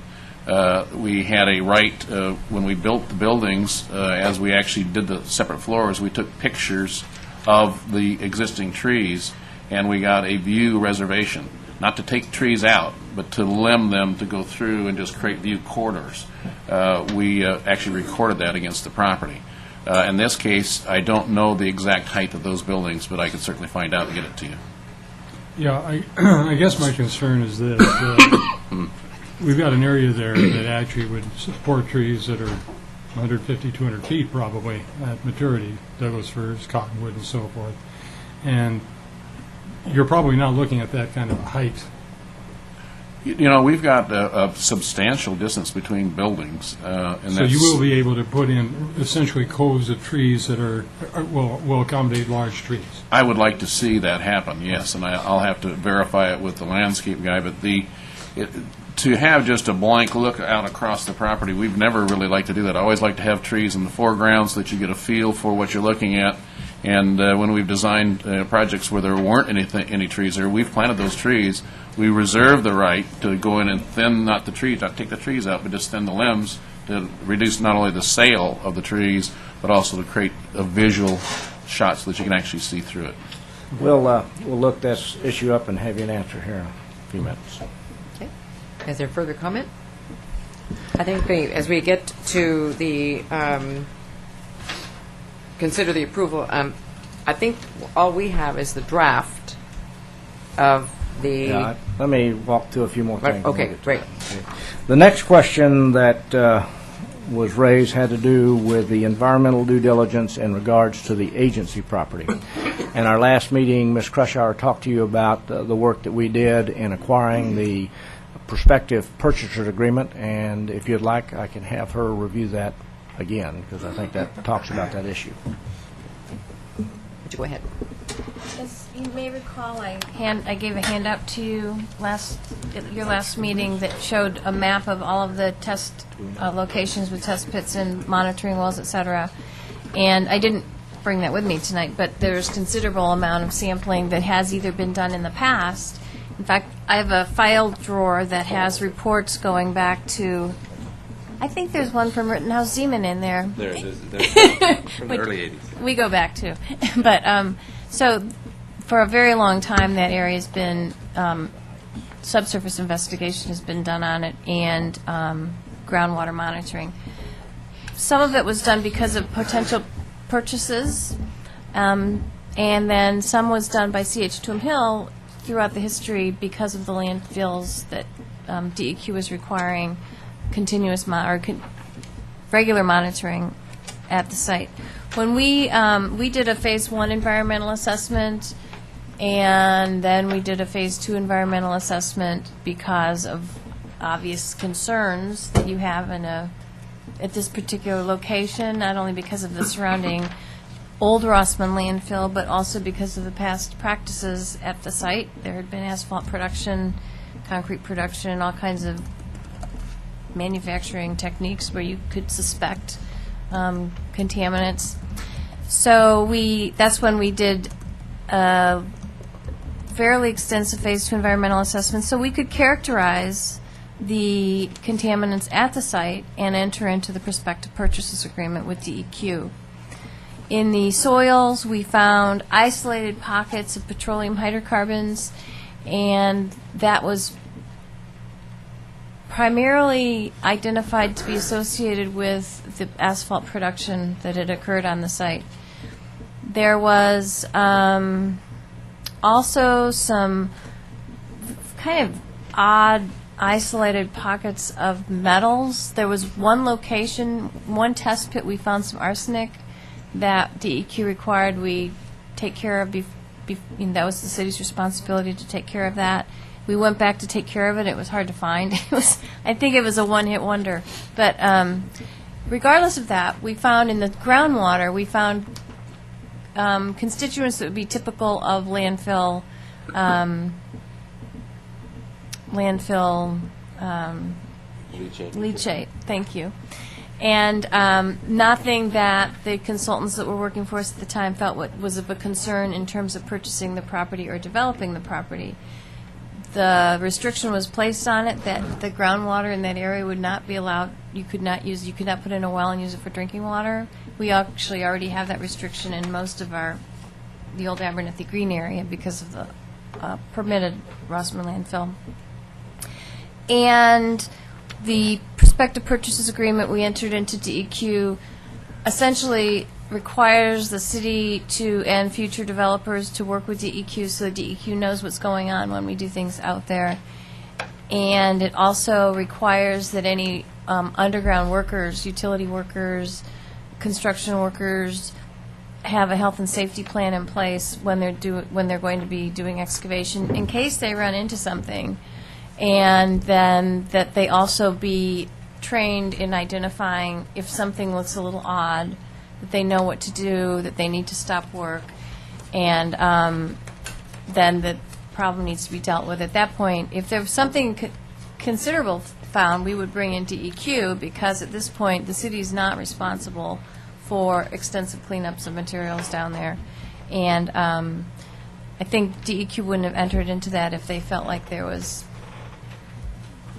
We had a right, when we built the buildings, as we actually did the separate floors, we took pictures of the existing trees, and we got a view reservation. Not to take trees out, but to limb them to go through and just create view corridors. We actually recorded that against the property. In this case, I don't know the exact height of those buildings, but I can certainly find out and get it to you. Yeah, I guess my concern is this. We've got an area there that actually would support trees that are 150, 200 feet probably at maturity, Douglas firs, cottonwood, and so forth. And you're probably not looking at that kind of a height. You know, we've got a substantial distance between buildings. And So you will be able to put in essentially coves of trees that will accommodate large trees. I would like to see that happen, yes, and I'll have to verify it with the landscape guy, but to have just a blank look out across the property, we've never really liked to do that. I always like to have trees in the foreground so that you get a feel for what you're looking at. And when we've designed projects where there weren't any trees there, we've planted those trees. We reserve the right to go in and thin, not take the trees out, but just thin the limbs to reduce not only the sail of the trees, but also to create a visual shot so that you can actually see through it. We'll look this issue up and have you an answer here in a few minutes. Okay. Is there further comment? I think as we get to the consider the approval, I think all we have is the draft of the... Yeah, let me walk through a few more things. Okay, great. The next question that was raised had to do with the environmental due diligence in regards to the agency property. In our last meeting, Ms. Crushauer talked to you about the work that we did in acquiring the prospective purchasers agreement, and if you'd like, I can have her review that again, because I think that talks about that issue. Would you go ahead? As you may recall, I gave a handout to you at your last meeting that showed a map of all of the test locations with test pits and monitoring wells, et cetera. And I didn't bring that with me tonight, but there's considerable amount of sampling that has either been done in the past. In fact, I have a file drawer that has reports going back to, I think there's one from Rittenhouse Zeman in there. There it is. From the early 80s. We go back to. But so for a very long time, that area has been, subsurface investigation has been done on it, and groundwater monitoring. Some of it was done because of potential purchases, and then some was done by CH2M Hill throughout the history because of the landfills that DEQ was requiring continuous regular monitoring at the site. When we did a Phase 1 environmental assessment, and then we did a Phase 2 environmental assessment because of obvious concerns that you have at this particular location, not only because of the surrounding old Rossman landfill, but also because of the past practices at the site. There had been asphalt production, concrete production, all kinds of manufacturing techniques where you could suspect contaminants. So that's when we did a fairly extensive Phase 2 environmental assessment, so we could characterize the contaminants at the site and enter into the prospective purchases agreement with DEQ. In the soils, we found isolated pockets of petroleum hydrocarbons, and that was primarily identified to be associated with the asphalt production that had occurred on the site. There was also some kind of odd isolated pockets of metals. There was one location, one test pit, we found some arsenic that DEQ required we take care of. That was the city's responsibility to take care of that. We went back to take care of it. It was hard to find. I think it was a one-hit wonder. But regardless of that, we found in the groundwater, we found constituents that would be typical of landfill leachate. Thank you. And nothing that the consultants that were working for us at the time felt was of a concern in terms of purchasing the property or developing the property. The restriction was placed on it that the groundwater in that area would not be allowed. You could not put in a well and use it for drinking water. We actually already have that restriction in most of the old Abernethy Green area because of the permitted Rossman landfill. And the prospective purchases agreement we entered into DEQ essentially requires the city to and future developers to work with DEQ so DEQ knows what's going on when we do things out there. And it also requires that any underground workers, utility workers, construction workers have a health and safety plan in place when they're going to be doing excavation in case they run into something, and then that they also be trained in identifying if something looks a little odd, that they know what to do, that they need to stop work, and then the problem needs to be dealt with. At that point, if there was something considerable found, we would bring in DEQ, because at this point, the city is not responsible for extensive cleanups of materials down there. And I think DEQ wouldn't have entered into that if they felt like there was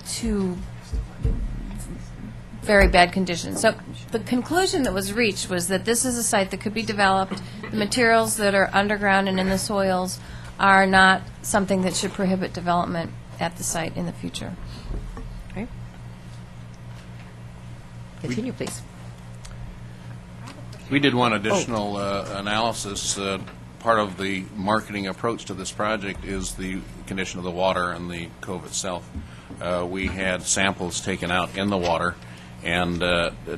too very bad conditions. So the conclusion that was reached was that this is a site that could be developed. The materials that are underground and in the soils are not something that should prohibit development at the site in the future. Okay. Continue, please. We did one additional analysis. Part of the marketing approach to this project is the condition of the water and the cove itself. We had samples taken out in the water and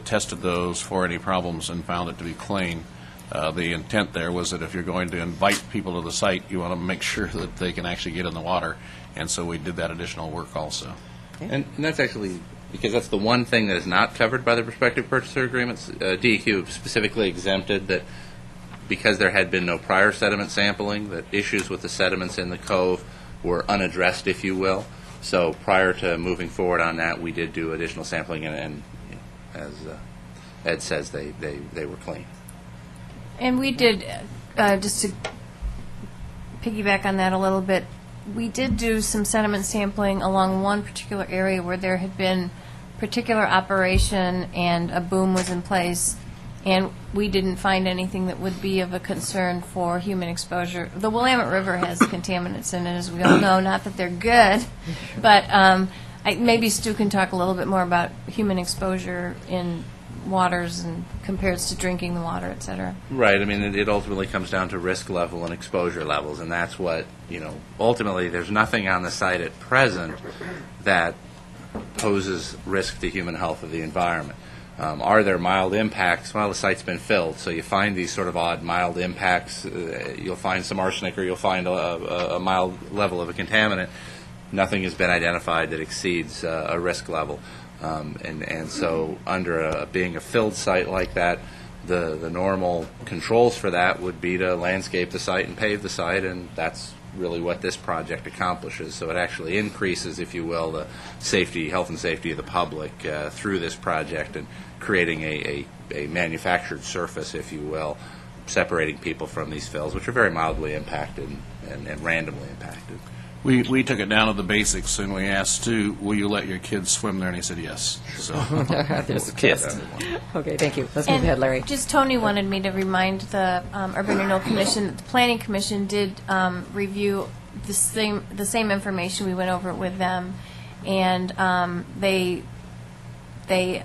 tested those for any problems and found it to be clean. The intent there was that if you're going to invite people to the site, you want to make sure that they can actually get in the water, and so we did that additional work also. And that's actually, because that's the one thing that is not covered by the prospective purchaser agreements. DEQ specifically exempted that because there had been no prior sediment sampling, that issues with the sediments in the cove were unaddressed, if you will. So prior to moving forward on that, we did do additional sampling, and you know, as Ed says, they were clean. And we did, just to piggyback on that a little bit, we did do some sediment sampling along one particular area where there had been particular operation and a boom was in place, and we didn't find anything that would be of a concern for human exposure. The Willamette River has contaminants in it, as we all know, not that they're good, but maybe Stu can talk a little bit more about human exposure in waters and compares to drinking the water, et cetera. Right. I mean, it ultimately comes down to risk level and exposure levels, and that's what, you know, ultimately there's nothing on the site at present that poses risk to human health or the environment. Are there mild impacts? Well, the site's been filled, so you find these sort of odd mild impacts. You'll find some arsenic or you'll find a mild level of a contaminant. Nothing has been identified that exceeds a risk level. And so under being a filled site like that, the normal controls for that would be to landscape the site and pave the site, and that's really what this project accomplishes. So it actually increases, if you will, the safety, health and safety of the public through this project, and creating a manufactured surface, if you will, separating people from these fills, which are very mildly impacted and randomly impacted. We took it down to the basics, and we asked Stu, will you let your kids swim there? And he said yes. So There's a kiss. Okay, thank you. Let's move ahead, Larry. Just Tony wanted me to remind the Urban Renewal Commission that the Planning Commission did review the same information. We went over it with them, and they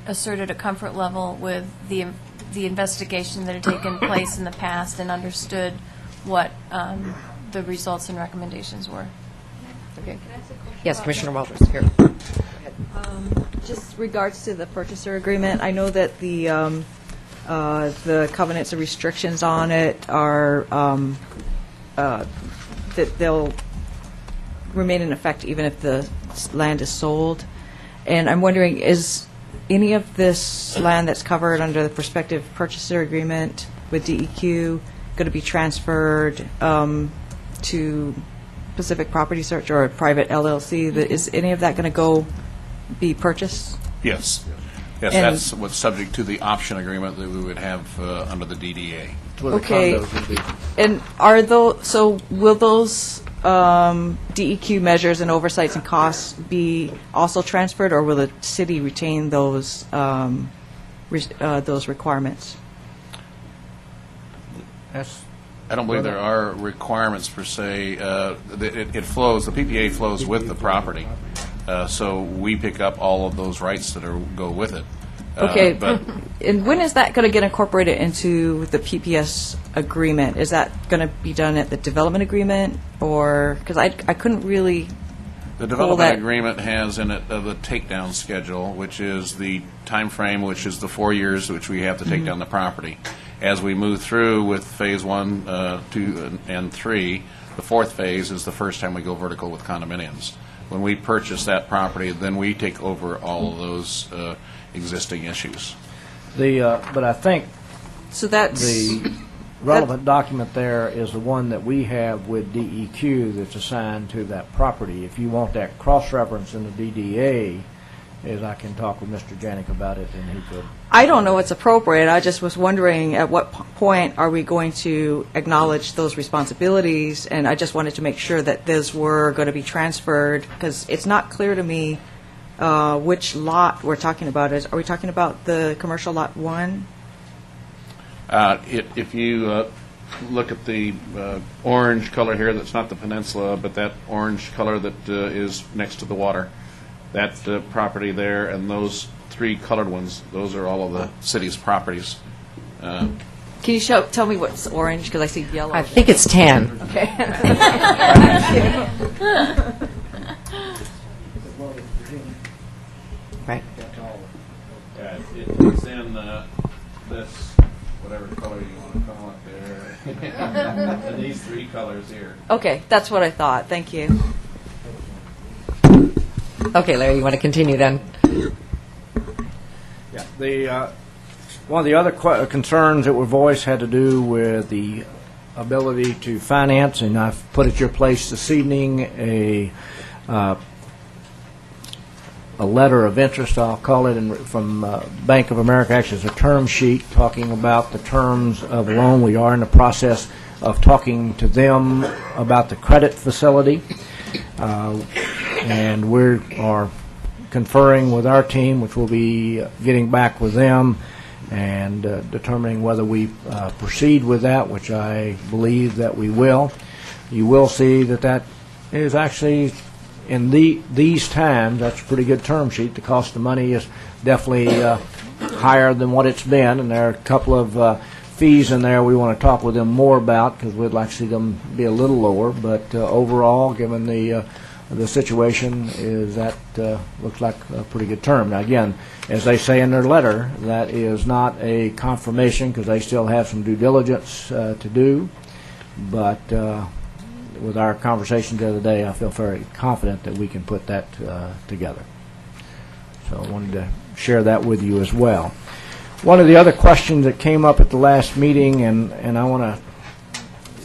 asserted a comfort level with the investigation that had taken place in the past and understood what the results and recommendations were. Okay. Yes, Commissioner Walters, here. Just regards to the purchaser agreement, I know that the covenants and restrictions on it are that they'll remain in effect even if the land is sold. And I'm wondering, is any of this land that's covered under the prospective purchaser agreement with DEQ going to be transferred to Pacific Property Search or a private LLC? Is any of that going to be purchased? yes. Yes, And- that's what's subject to the option agreement that we would have under the DDA. That's where the Okay. condos would be. And are those, so will those DEQ measures and oversights and costs be also transferred, or will the city retain those requirements? I don't believe there are requirements per se. It flows, the PPA flows with the property. So we pick up all of those rights that go with it. Okay, But and when is that going to get incorporated into the PPS agreement? Is that going to be done at the development agreement, or, because I couldn't really the pull development that. agreement has in it the takedown schedule, which is the time frame, which is the 4 years which we have to take down the property. As we move through with phase 1, 2, and 3, the fourth phase is the first time we go vertical with condominiums. When we purchase that property, then we take over all of those existing issues. But I think So that's, the relevant document there is the one that we have with DEQ that's assigned to that property. If you want that cross-reference in the DDA, is I can talk with Mr. Janik about it, and he could. I don't know what's appropriate. I just was wondering at what point are we going to acknowledge those responsibilities? And I just wanted to make sure that those were going to be transferred, because it's not clear to me which lot we're talking about. Are we talking about the commercial lot 1? If you look at the orange color here, that's not the peninsula, but that orange color that is next to the water, that property there, and those 3 colored ones, those are all of the city's properties. Can you tell me what's orange, because I see yellow. I think it's tan. Okay. Right. It's in this, whatever color you want to call it there, and these 3 colors here. Okay, that's what I thought. Thank you. Okay, Larry, you want to continue then? Yeah. One of the other concerns that were voiced had to do with the ability to finance, and I've put at your place this evening a letter of interest, I'll call it, from Bank of America. Actually, it's a term sheet talking about the terms of a loan. We are in the process of talking to them about the credit facility, and we are conferring with our team, which will be getting back with them and determining whether we proceed with that, which I believe that we will. You will see that that is actually, in these times, that's a pretty good term sheet. The cost of money is definitely higher than what it's been, and there are a couple of fees in there we want to talk with them more about, because we'd like to see them be a little lower. But overall, given the situation, is that looks like a pretty good term. Now, again, as they say in their letter, that is not a confirmation, because they still have some due diligence to do. But with our conversation the other day, I feel very confident that we can put that together. So I wanted to share that with you as well. One of the other questions that came up at the last meeting, and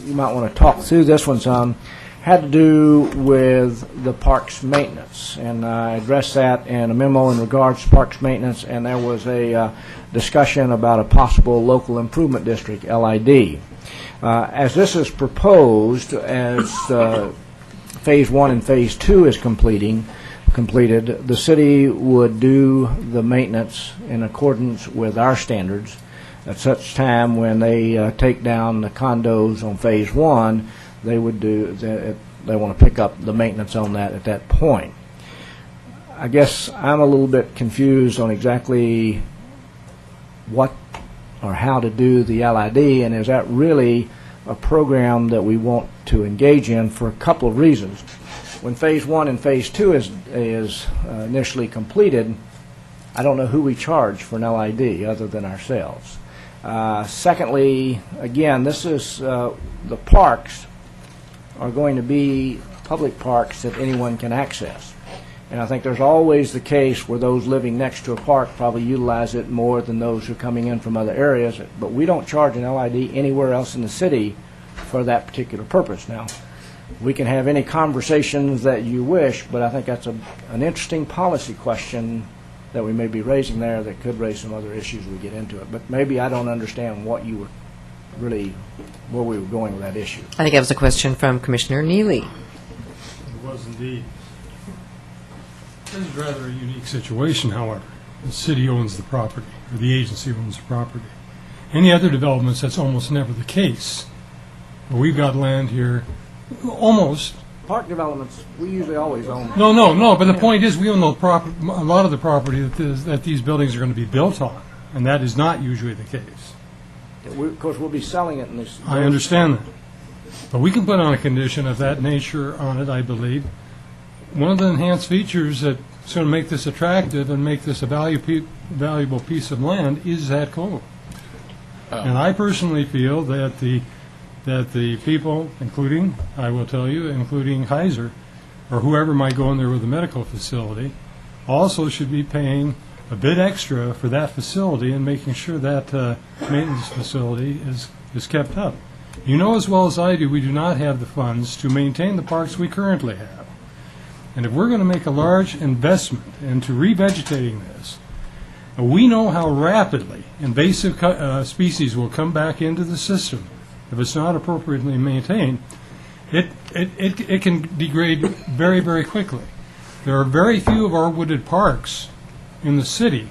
you might want to talk through this one some, had to do with the parks maintenance. And I addressed that in a memo in regards to parks maintenance, and there was a discussion about a possible local improvement district, LID. As this is proposed, as Phase 1 and Phase 2 is completed, the city would do the maintenance in accordance with our standards. At such time when they take down the condos on Phase 1, they would they want to pick up the maintenance on that at that point. I guess I'm a little bit confused on exactly what or how to do the LID, and is that really a program that we want to engage in, for a couple of reasons. When Phase 1 and Phase 2 is initially completed, I don't know who we charge for an LID other than ourselves. Secondly, again, this is the parks are going to be public parks that anyone can access. And I think there's always the case where those living next to a park probably utilize it more than those who are coming in from other areas. But we don't charge an LID anywhere else in the city for that particular purpose. Now, we can have any conversations that you wish, but I think that's an interesting policy question that we may be raising there that could raise some other issues we get into it. But maybe I don't understand what you were really, where we were going with that issue. I think that was a question from Commissioner Neely. It was indeed. This is rather a unique situation, however. The city owns the property, or the agency owns the property. Any other developments, that's almost never the case. But we've got land here, almost. Park developments, we usually always own. No, but the point is, we own a lot of the property that these buildings are going to be built on, and that is not usually the case. Of course, we'll be selling it in this. I understand that. But we can put on a condition of that nature on it, I believe. One of the enhanced features that's going to make this attractive and make this a valuable piece of land is that code. And I personally feel that the people, including, I will tell you, including Kaiser, or whoever might go in there with a medical facility, also should be paying a bit extra for that facility and making sure that maintenance facility is kept up. You know as well as I do, we do not have the funds to maintain the parks we currently have. And if we're going to make a large investment into revegetating this, we know how rapidly invasive species will come back into the system if it's not appropriately maintained. It can degrade very, very quickly. There are very few of our wooded parks in the city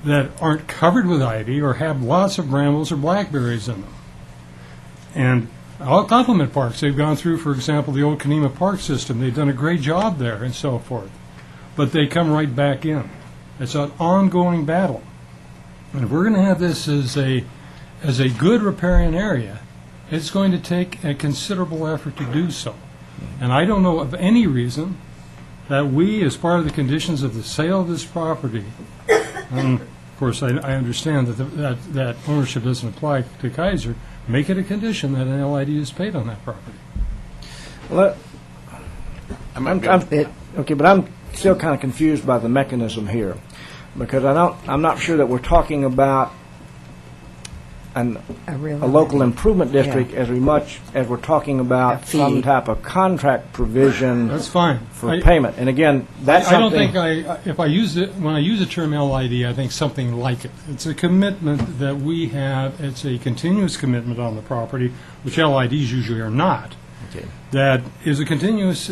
that aren't covered with ivy or have lots of brambles or blackberries in them. And I'll compliment parks. They've gone through, for example, the old Kanema Park system. They've done a great job there and so forth. But they come right back in. It's an ongoing battle. And if we're going to have this as a good riparian area, it's going to take a considerable effort to do so. And I don't know of any reason that we, as part of the conditions of the sale of this property, and of course I understand that ownership doesn't apply to Kaiser, make it a condition that an LID is paid on that property. Well, okay, but I'm still kind of confused by the mechanism here, because I'm not sure that we're talking about a local improvement district as much as we're talking about some type of contract provision. That's fine for payment. And again, that's I don't something. think if I use it when I use the term LID, I think something like it. It's a commitment that we have. It's a continuous commitment on the property, which LIDs usually are not. Okay. That is a continuous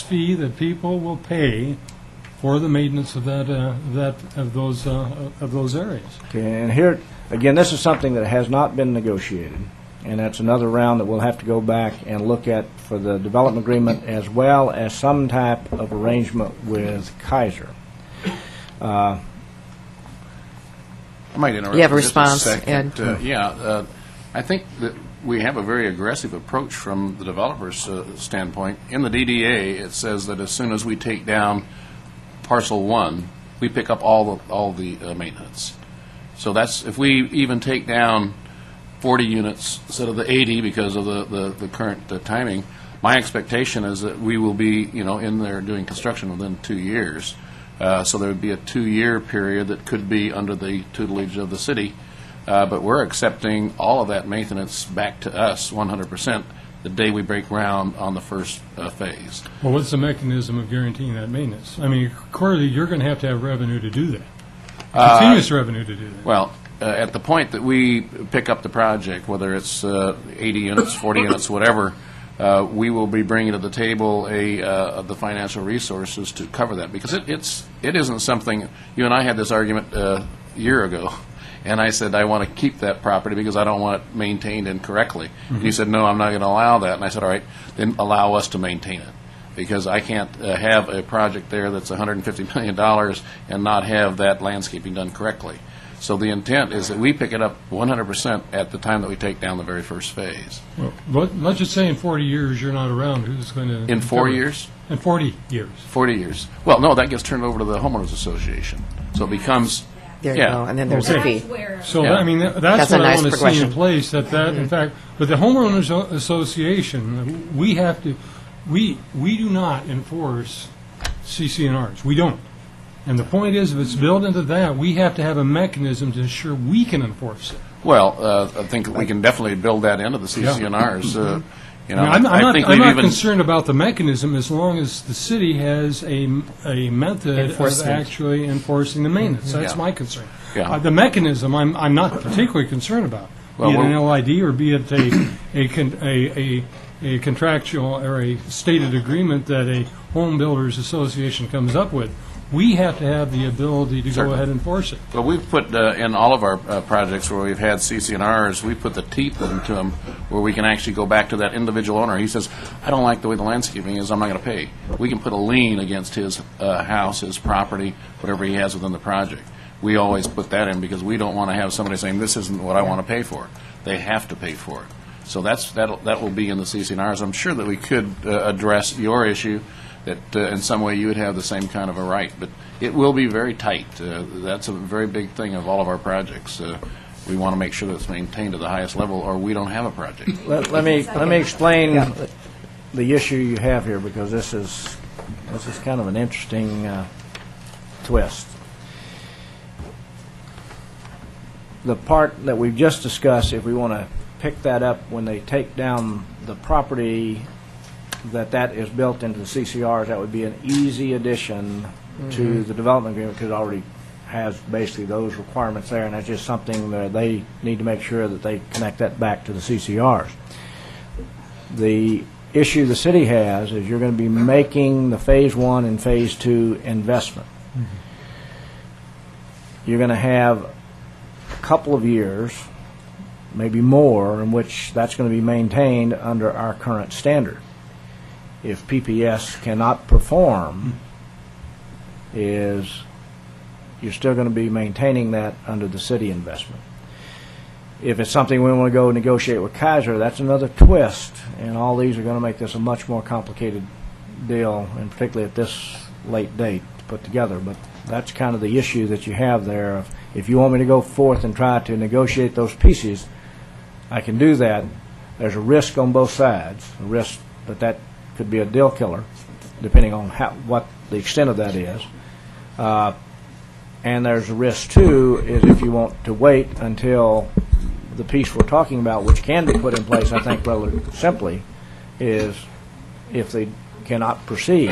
fee that people will pay for the maintenance of those areas. Okay, and here again, this is something that has not been negotiated, and that's another round that we'll have to go back and look at for the development agreement, as well as some type of arrangement with Kaiser. I might interrupt. You have a for just response, second. Ed? I think that we have a very aggressive approach from the developer's standpoint. In the DDA, it says that as soon as we take down parcel 1, we pick up all the maintenance. So that's, if we even take down 40 units instead of the 80 because of the current timing, my expectation is that we will be, in there doing construction within 2 years. So there would be a 2-year period that could be under the tutelage of the city. But we're accepting all of that maintenance back to us 100% the day we break ground on the first phase. Well, what's the mechanism of guaranteeing that maintenance? I mean, clearly, you're going to have revenue to do that. Continuous revenue to do that. Well, at the point that we pick up the project, whether it's 80 units, 40 units, whatever, we will be bringing to the table the financial resources to cover that, because it isn't something. You and I had this argument a year ago, and I said I want to keep that property because I don't want it maintained incorrectly. Mm-hmm. And you said, no, I'm not going to allow that. And I said, all right, then allow us to maintain it, because I can't have a project there that's $150 million and not have that landscaping done correctly. So the intent is that we pick it up 100% at the time that we take down the very first phase. Well, let's just say in 40 years you're not around. Who's going to... In 4 years? In 40 years. 40 years. Well, no, that gets turned over to the homeowners association. So it becomes... There you go, and then there's a fee. So, Yeah. I mean, that's what I want to see in place, in fact, but the homeowners association, we have to... We do not enforce CC&Rs. We don't. And the point is, if it's built into that, we have to have a mechanism to ensure we can enforce it. Well, I think we can definitely build that into the CC&Rs. You know, I'm I not, think I'm we've not even concerned about the mechanism as long as the city has a method of Enforcement. actually enforcing the maintenance. That's Yeah. my concern. Yeah. The mechanism, I'm not particularly concerned about. Well, Be it an we're- LID or be it a contractual or a stated agreement that a home builders association comes up with. We have to have the ability to go Certainly. ahead and enforce it. Well, we've put in all of our projects where we've had CC&Rs, we put the teeth into them where we can actually go back to that individual owner. He says, I don't like the way the landscaping is, I'm not going to pay. We can put a lien against his house, his property, whatever he has within the project. We always put that in because we don't want to have somebody saying, this isn't what I want to pay for. They have to pay for it. So that will be in the CC&Rs. I'm sure that we could address your issue, that in some way you would have the same kind of a right. But it will be very tight. That's a very big thing of all of our projects. We want to make sure that it's maintained to the highest level, or we don't have a project. Let me explain the issue you have here, because this is kind of an interesting twist. The part that we've just discussed, if we want to pick that up when they take down the property that is built into the CCRs, that would be an easy addition to the development agreement, because it already has basically those requirements there, and that's just something that they need to make sure that they connect that back to the CCRs. The issue the city has is you're going to be making the Phase 1 and Phase 2 investment. You're going to have a couple of years, maybe more, in which that's going to be maintained under our current standard. If PPS cannot perform, you're still going to be maintaining that under the city investment. If it's something we want to go negotiate with Kaiser, that's another twist, and all these are going to make this a much more complicated deal, and particularly at this late date to put together. But that's kind of the issue that you have there. If you want me to go forth and try to negotiate those pieces, I can do that. There's a risk on both sides, a risk that could be a deal killer, depending on what the extent of that is. And there's a risk, too, is if you want to wait until the piece we're talking about, which can be put in place, I think, rather simply, is if they cannot proceed,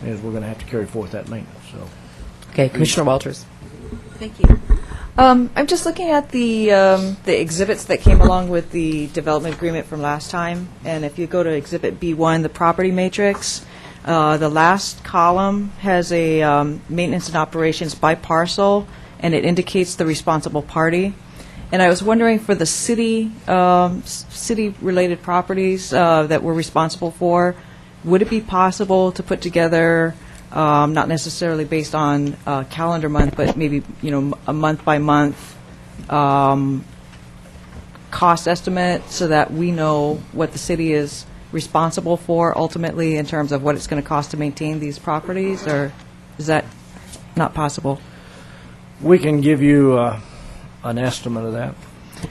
is we're going to have to carry forth that maintenance. So, Okay, Commissioner Walters. Thank you. I'm just looking at the exhibits that came along with the development agreement from last time, and if you go to Exhibit B1, the property matrix, the last column has a maintenance and operations by parcel, and it indicates the responsible party. And I was wondering, for the city-related properties that we're responsible for, would it be possible to put together, not necessarily based on calendar month, but maybe, a month-by-month cost estimate, so that we know what the city is responsible for ultimately in terms of what it's going to cost to maintain these properties, or is that not possible? we can give you an estimate of that.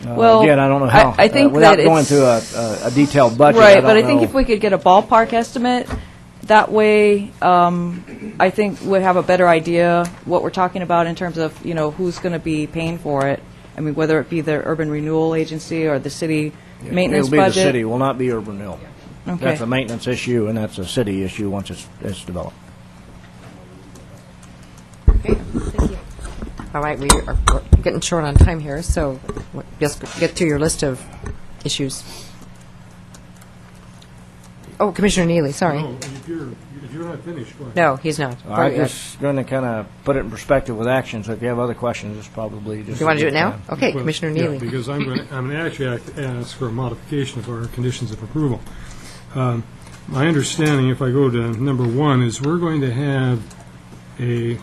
Well, again, I don't know how. I think without that going it's- to a detailed budget. Right, I but I don't think know. if we could get a ballpark estimate, that way, I think we'd have a better idea what we're talking about in terms of, who's going to be paying for it. I mean, whether it be the urban renewal agency or the city maintenance It'll be budget. the city, will not be urban renewal. Okay. That's a maintenance issue, and that's a city issue once it's developed. All right, we're getting short on time here, so just get to your list of issues. Oh, Commissioner Neely, sorry. No, if you're not finished, go ahead. No, he's not. I'm just going to kind of put it in perspective with action, so if you have other questions, it's probably just... You want to do it now? Okay, Well, Commissioner yeah, Neely. because I'm going to actually ask for a modification of our conditions of approval. My understanding, if I go to number 1, is we're going to have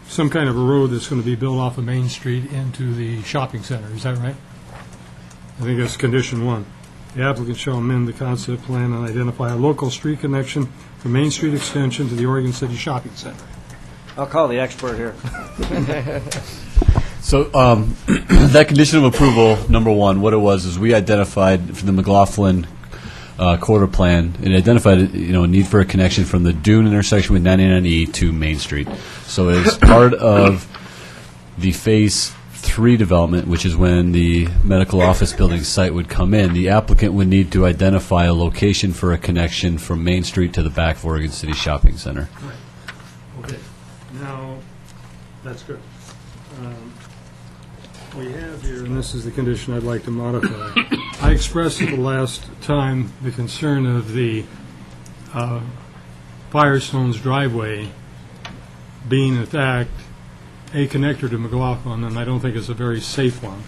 some kind of a road that's going to be built off of Main Street into the shopping center. Is that right? I think that's condition 1. The applicant shall amend the concept plan and identify a local street connection from Main Street extension to the Oregon City Shopping Center. I'll call the expert here. So that condition of approval, number 1, what it was is we identified for the McLaughlin quarter plan, it identified a need for a connection from the Dune intersection with 99E to Main Street. So as part of the Phase 3 development, which is when the medical office building site would come in, the applicant would need to identify a location for a connection from Main Street to the back of Oregon City Shopping Center. Okay, now, that's good. We have here, and this is the condition I'd like to modify. I expressed the last time the concern of the Firestone's driveway being, in fact, a connector to McLaughlin, and I don't think it's a very safe one.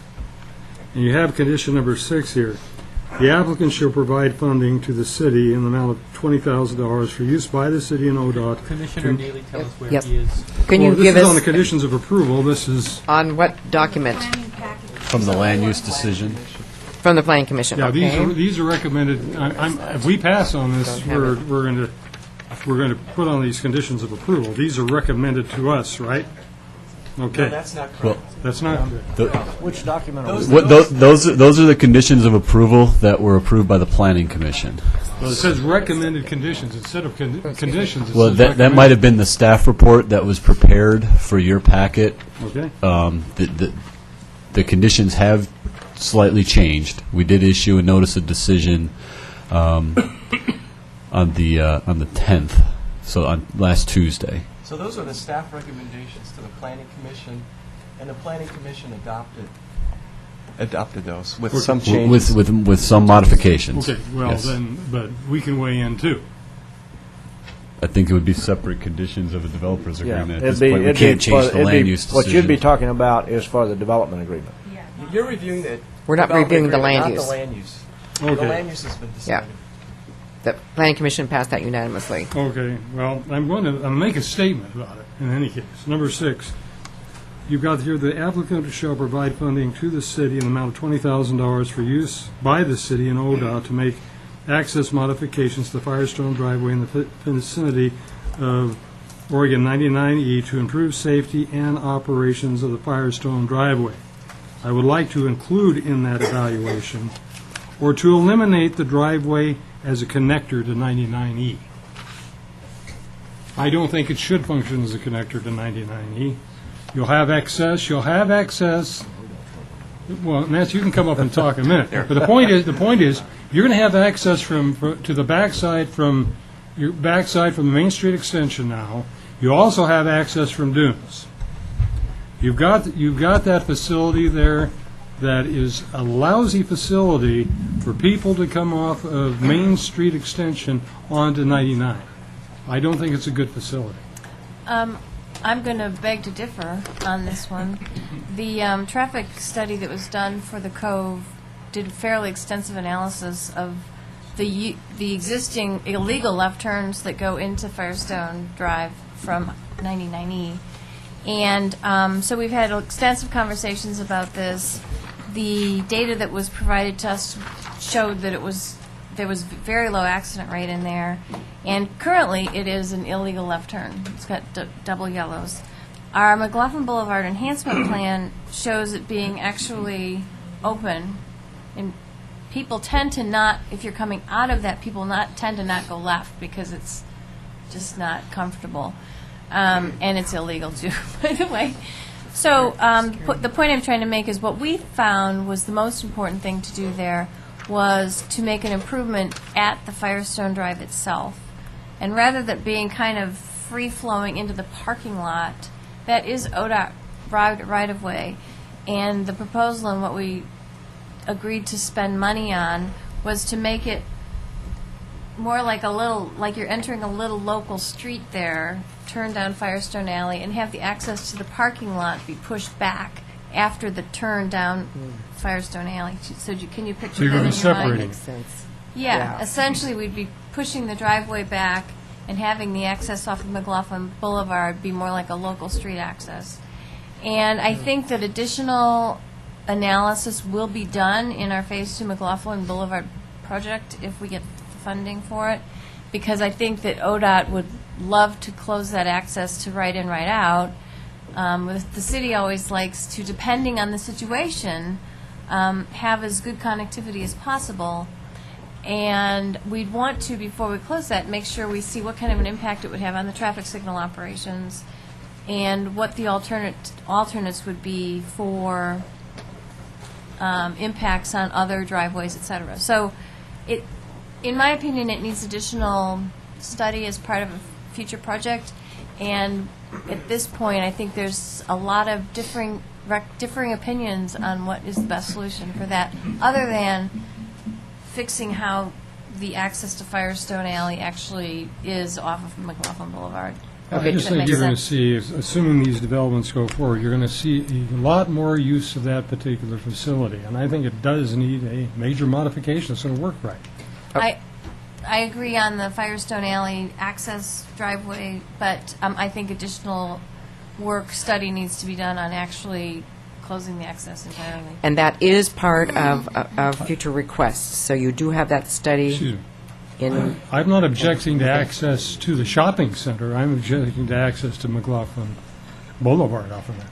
And you have condition number 6 here. The applicant shall provide funding to the city in the amount of $20,000 for use by the city and ODOT. Commissioner Neely, tell us where Yep. he is. Can you Well, give this is on the us, conditions of approval. This is, on what document? From the land use decision. From the Planning Commission, yeah, okay? these are recommended, if we pass on this, Don't have it. we're going to put on these conditions of approval. These are recommended to us, right? Okay. No, that's not correct. Well, That's not, Which document are we? those are the conditions of approval that were approved by the Planning Commission. well, it says recommended conditions instead of conditions. It Well, says that might recommended. have been the staff report that was prepared for your packet. Okay. The conditions have slightly changed. We did issue a notice of decision on the 10th, so on last Tuesday. So those are the staff recommendations to the Planning Commission, and the Planning Commission adopted those with some changes. With some modifications. Okay, well, Yes. then, but we can weigh in too. I think it would be separate conditions of a developer's Yeah, agreement. At it'd this be- point, we it'd be can't change for- the it'd be- land use decision. What you'd be talking about is for the development agreement. You're reviewing the. We're not development reviewing the agreement, land not use. the land use. Okay. The land use has been Yeah. decided. The Planning Commission passed that unanimously. Okay, well, I'm going to make a statement about it in any case. Number 6, you've got here, the applicant shall provide funding to the city in the amount of $20,000 for use by the city and ODOT to make access modifications to the Firestone driveway in the vicinity of Oregon 99E to improve safety and operations of the Firestone driveway. I would like to include in that evaluation, or to eliminate the driveway as a connector to 99E. I don't think it should function as a connector to 99E. You'll have access, well, Nancy, you can come up and talk in a minute. But the point is, you're going to have access to the backside from the Main Street extension now. You also have access from Dunes. You've got that facility there that is a lousy facility for people to come off of Main Street extension onto 99. I don't think it's a good facility. I'm going to beg to differ on this one. The traffic study that was done for the Cove did fairly extensive analysis of the existing illegal left turns that go into Firestone Drive from 99E. And so we've had extensive conversations about this. The data that was provided to us showed that there was very low accident rate in there, and currently it is an illegal left turn. It's got double yellows. Our McLaughlin Boulevard enhancement plan shows it being actually open, and people tend to not, if you're coming out of that, people tend to not go left because it's just not comfortable, and it's illegal too, by the way. So the point I'm trying to make is what we found was the most important thing to do there was to make an improvement at the Firestone Drive itself. And rather than being kind of free-flowing into the parking lot, that is ODOT right-of-way. And the proposal and what we agreed to spend money on was to make it more like like you're entering a little local street there, turn down Firestone Alley, and have the access to the parking lot be pushed back after the turn down Firestone Alley. So can you picture So you're that going in to your separate mind? it. Makes sense. Yeah, essentially we'd be pushing the driveway back and having the access off of McLaughlin Boulevard be more like a local street access. And I think that additional analysis will be done in our Phase 2 McLaughlin Boulevard project if we get the funding for it, because I think that ODOT would love to close that access to right in, right out. The city always likes to, depending on the situation, have as good connectivity as possible. And we'd want to, before we close that, make sure we see what kind of an impact it would have on the traffic signal operations and what the alternates would be for impacts on other driveways, et cetera. So in my opinion, it needs additional study as part of a future project, and at this point, I think there's a lot of differing opinions on what is the best solution for that, other than fixing how the access to Firestone Alley actually is off of McLaughlin Boulevard. I just think you're going to see, assuming these developments go forward, you're going to see a lot more use of that particular facility, and I think it does need a major modification. It's going to work right. I agree on the Firestone Alley access driveway, but I think additional study needs to be done on actually closing the access entirely. And that is part of future requests, so you do have that study Excuse me. in... I'm not objecting to access to the shopping center. I'm objecting to access to McLaughlin Boulevard off of that.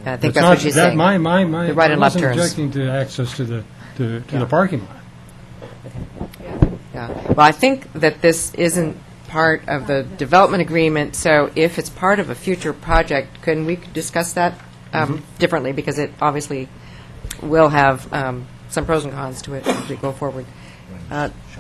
I think that's what she's saying. My, The right and left I wasn't turns. objecting to access to the parking lot. Yeah. Well, I think that this isn't part of the development agreement, so if it's part of a future project, can we discuss that differently? Because it obviously will have some pros and cons to it as we go forward.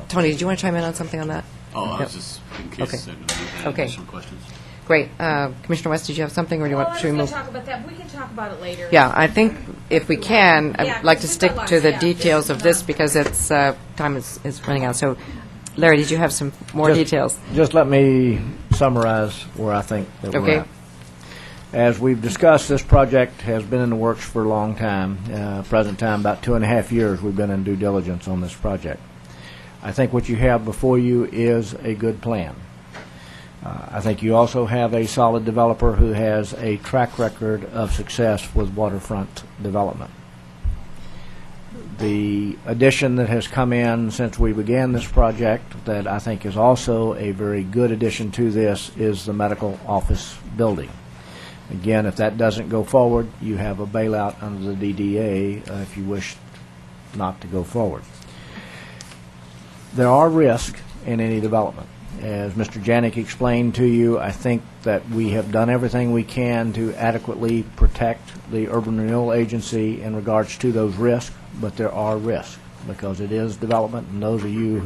Tony, did you want to chime in on something on that? Oh, I No. was just in case Okay. there Okay. additional questions. Great. Commissioner West, did you have something, or do you want, should we move? talk about that. We can talk about it later. Yeah, I think if we can, Yeah, I'd like to 'cause we've stick got to lots, the yeah. details of this because it's, time is running out. So, Larry, did you have some more details? Just let me summarize where I think that we're Okay. at. As we've discussed, this project has been in the works for a long time. Present time, about 2.5 years we've been in due diligence on this project. I think what you have before you is a good plan. I think you also have a solid developer who has a track record of success with waterfront development. The addition that has come in since we began this project that I think is also a very good addition to this is the medical office building. Again, if that doesn't go forward, you have a bailout under the DDA if you wish not to go forward. There are risks in any development. As Mr. Janik explained to you, I think that we have done everything we can to adequately protect the Urban Renewal Agency in regards to those risks, but there are risks because it is development, and those of you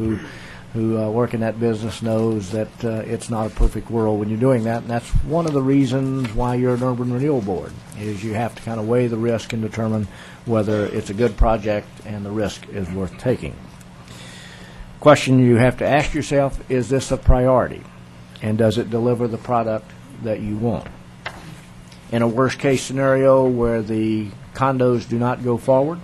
who work in that business knows that it's not a perfect world when you're doing that, and that's one of the reasons why you're an Urban Renewal Board, is you have to kind of weigh the risk and determine whether it's a good project and the risk is worth taking. Question you have to ask yourself, is this a priority? And does it deliver the product that you want? In a worst-case scenario where the condos do not go forward,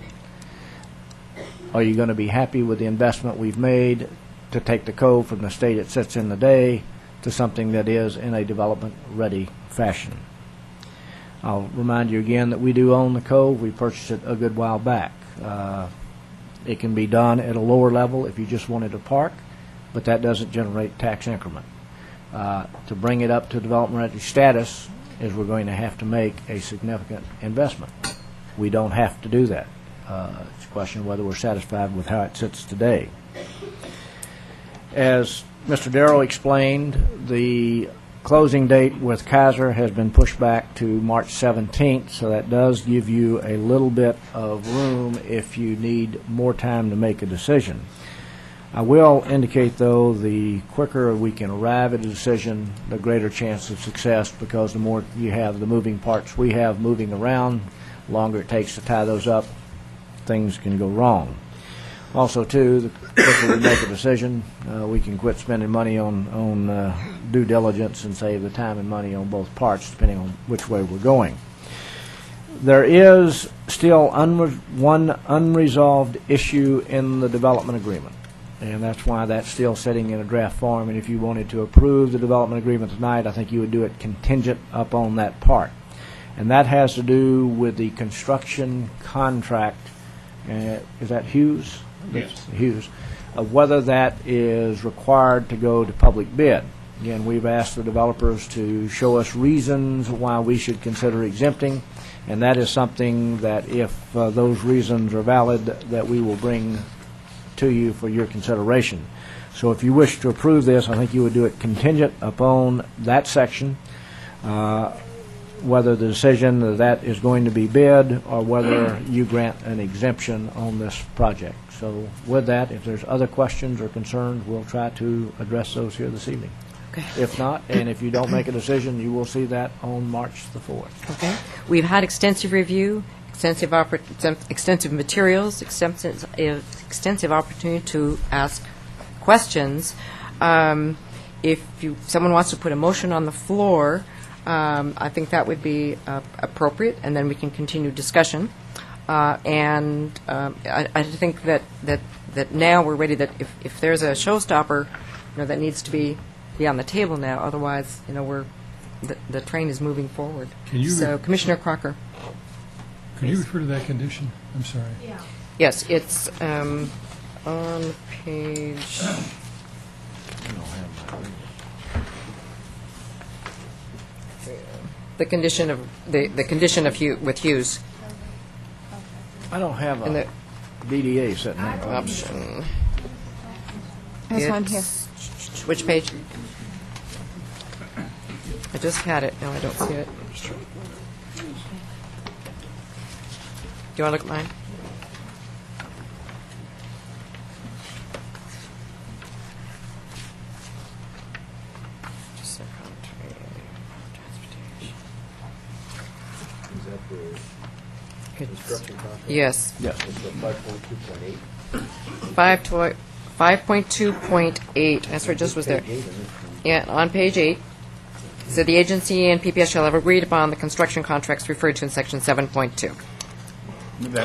are you going to be happy with the investment we've made to take the cove from the state it sits in today to something that is in a development-ready fashion? I'll remind you again that we do own the cove. We purchased it a good while back. It can be done at a lower level if you just wanted to park, but that doesn't generate tax increment. To bring it up to development-ready status is we're going to have to make a significant investment. We don't have to do that. It's a question of whether we're satisfied with how it sits today. As Mr. Darrow explained, the closing date with Kaiser has been pushed back to March 17th, so that does give you a little bit of room if you need more time to make a decision. I will indicate, though, the quicker we can arrive at a decision, the greater chance of success, because the more you have the moving parts we have moving around, the longer it takes to tie those up, things can go wrong. Also, too, the quicker we make a decision, we can quit spending money on due diligence and save the time and money on both parts, depending on which way we're going. There is still one unresolved issue in the development agreement, and that's why that's still sitting in a draft form. And if you wanted to approve the development agreement tonight, I think you would do it contingent upon that part. And that has to do with the construction contract. Is that Hughes? Yes. Hughes. Of whether that is required to go to public bid. Again, we've asked the developers to show us reasons why we should consider exempting, and that is something that if those reasons are valid, that we will bring to you for your consideration. So if you wish to approve this, I think you would do it contingent upon that section. whether the decision that is going to be bid or whether you grant an exemption on this project. So with that, if there's other questions or concerns, we'll try to address those here this evening. Okay. If not, and if you don't make a decision, you will see that on March the 4th. Okay. We've had extensive review, extensive materials, extensive opportunity to ask questions. If someone wants to put a motion on the floor, I think that would be appropriate, and then we can continue discussion. And I think that now we're ready, that if there's a showstopper, that needs to be on the table now. Otherwise, the train is moving forward. So, Commissioner Crocker. Could you refer to that condition? I'm sorry. Yeah. Yes, it's on page... The condition of with Hughes. I don't have In a the DDA sitting there. option. There's one here. Which page? I just had it. No, I don't see it. Do you want to look at mine? Yes. Yes. 5.2.8, that's where it just was there. Yeah, on page 8, so the agency and PPS shall have agreed upon the construction contracts referred to in section 7.2.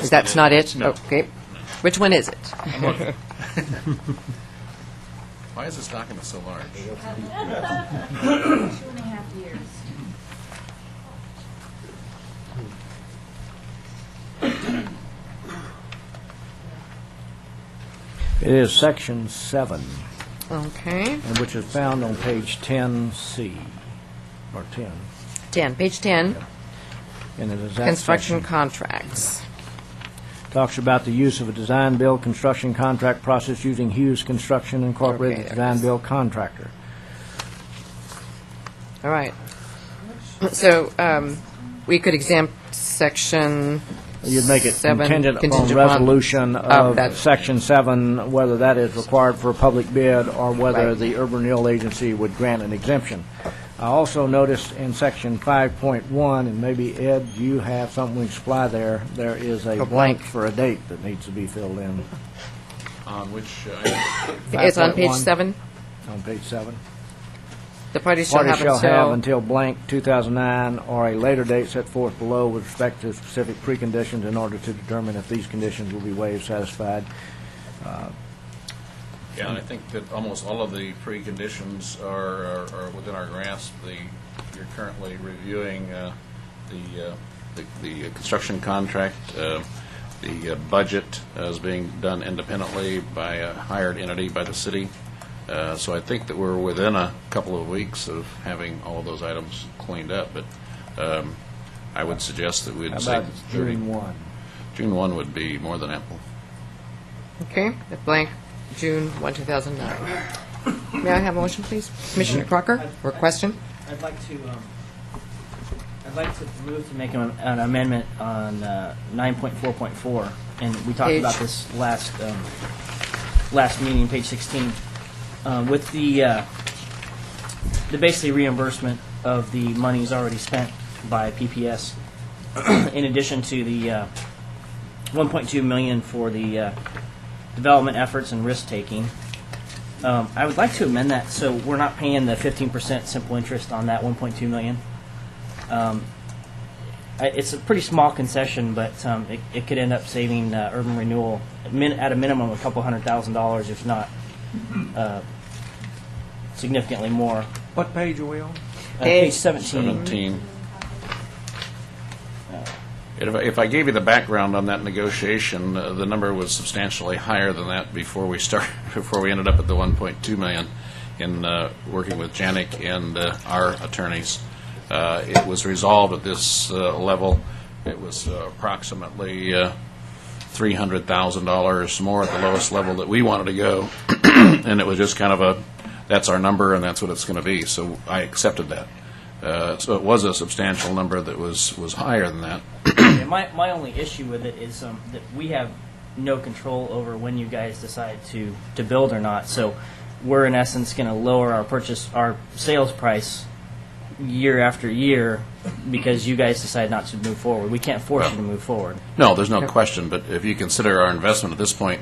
That's not it? No. Okay. Which one is it? Why is this document so large? 2.5 years. It is section 7, Okay. and which is found on page 10C, or 10. 10, page 10, And it is that construction section. contracts. Talks about the use of a design-build construction contract process using Hughes Construction Incorporated, Okay, design-build contractor. All right. So we could exempt section You'd make it 7, contingent upon contingent resolution of that. section 7, whether that is required for a public bid or whether Right. the urban renewal agency would grant an exemption. I also noticed in section 5.1, and maybe Ed, you have something we can supply there, there is a blank for a date that needs to be filled in. On which, It's on page 5.1. 7. On page 7. The parties shall Parties have shall have until... until blank 2009 or a later date set forth below with respect to specific preconditions in order to determine if these conditions will be waived, satisfied. yeah, I think that almost all of the preconditions are within our grasp. You're currently reviewing the construction contract. The budget is being done independently by a hired entity by the city. So I think that we're within a couple of weeks of having all of those items cleaned up. But I would suggest that we'd How say about June 1? June 1 would be more than ample. Okay, the blank, June 1, 2009. May I have a motion, please? Commissioner Crocker, or question? I'd like to move to make an amendment on 9.4.4, and we talked about Page. this last meeting, page 16, with the basically reimbursement of the monies already spent by PPS, in addition to the $1.2 million for the development efforts and risk taking. I would like to amend that so we're not paying the 15% simple interest on that $1.2 million. It's a pretty small concession, but it could end up saving urban renewal at a minimum a couple $100,000, if not significantly more. What page are we on? Page 17. 17. If I gave you the background on that negotiation, the number was substantially higher than that before we ended up at the 1.2 million in working with Janik and our attorneys. It was resolved at this level. It was approximately $300,000 more at the lowest level that we wanted to go, and it was just kind of that's our number and that's what it's going to be. So I accepted that. So it was a substantial number that was higher than that. Yeah, my only issue with it is that we have no control over when you guys decide to build or not. So we're in essence going to lower our sales price year after year because you guys decide not to move forward. We can't force you to move forward. No, there's no question, but if you consider our investment at this point,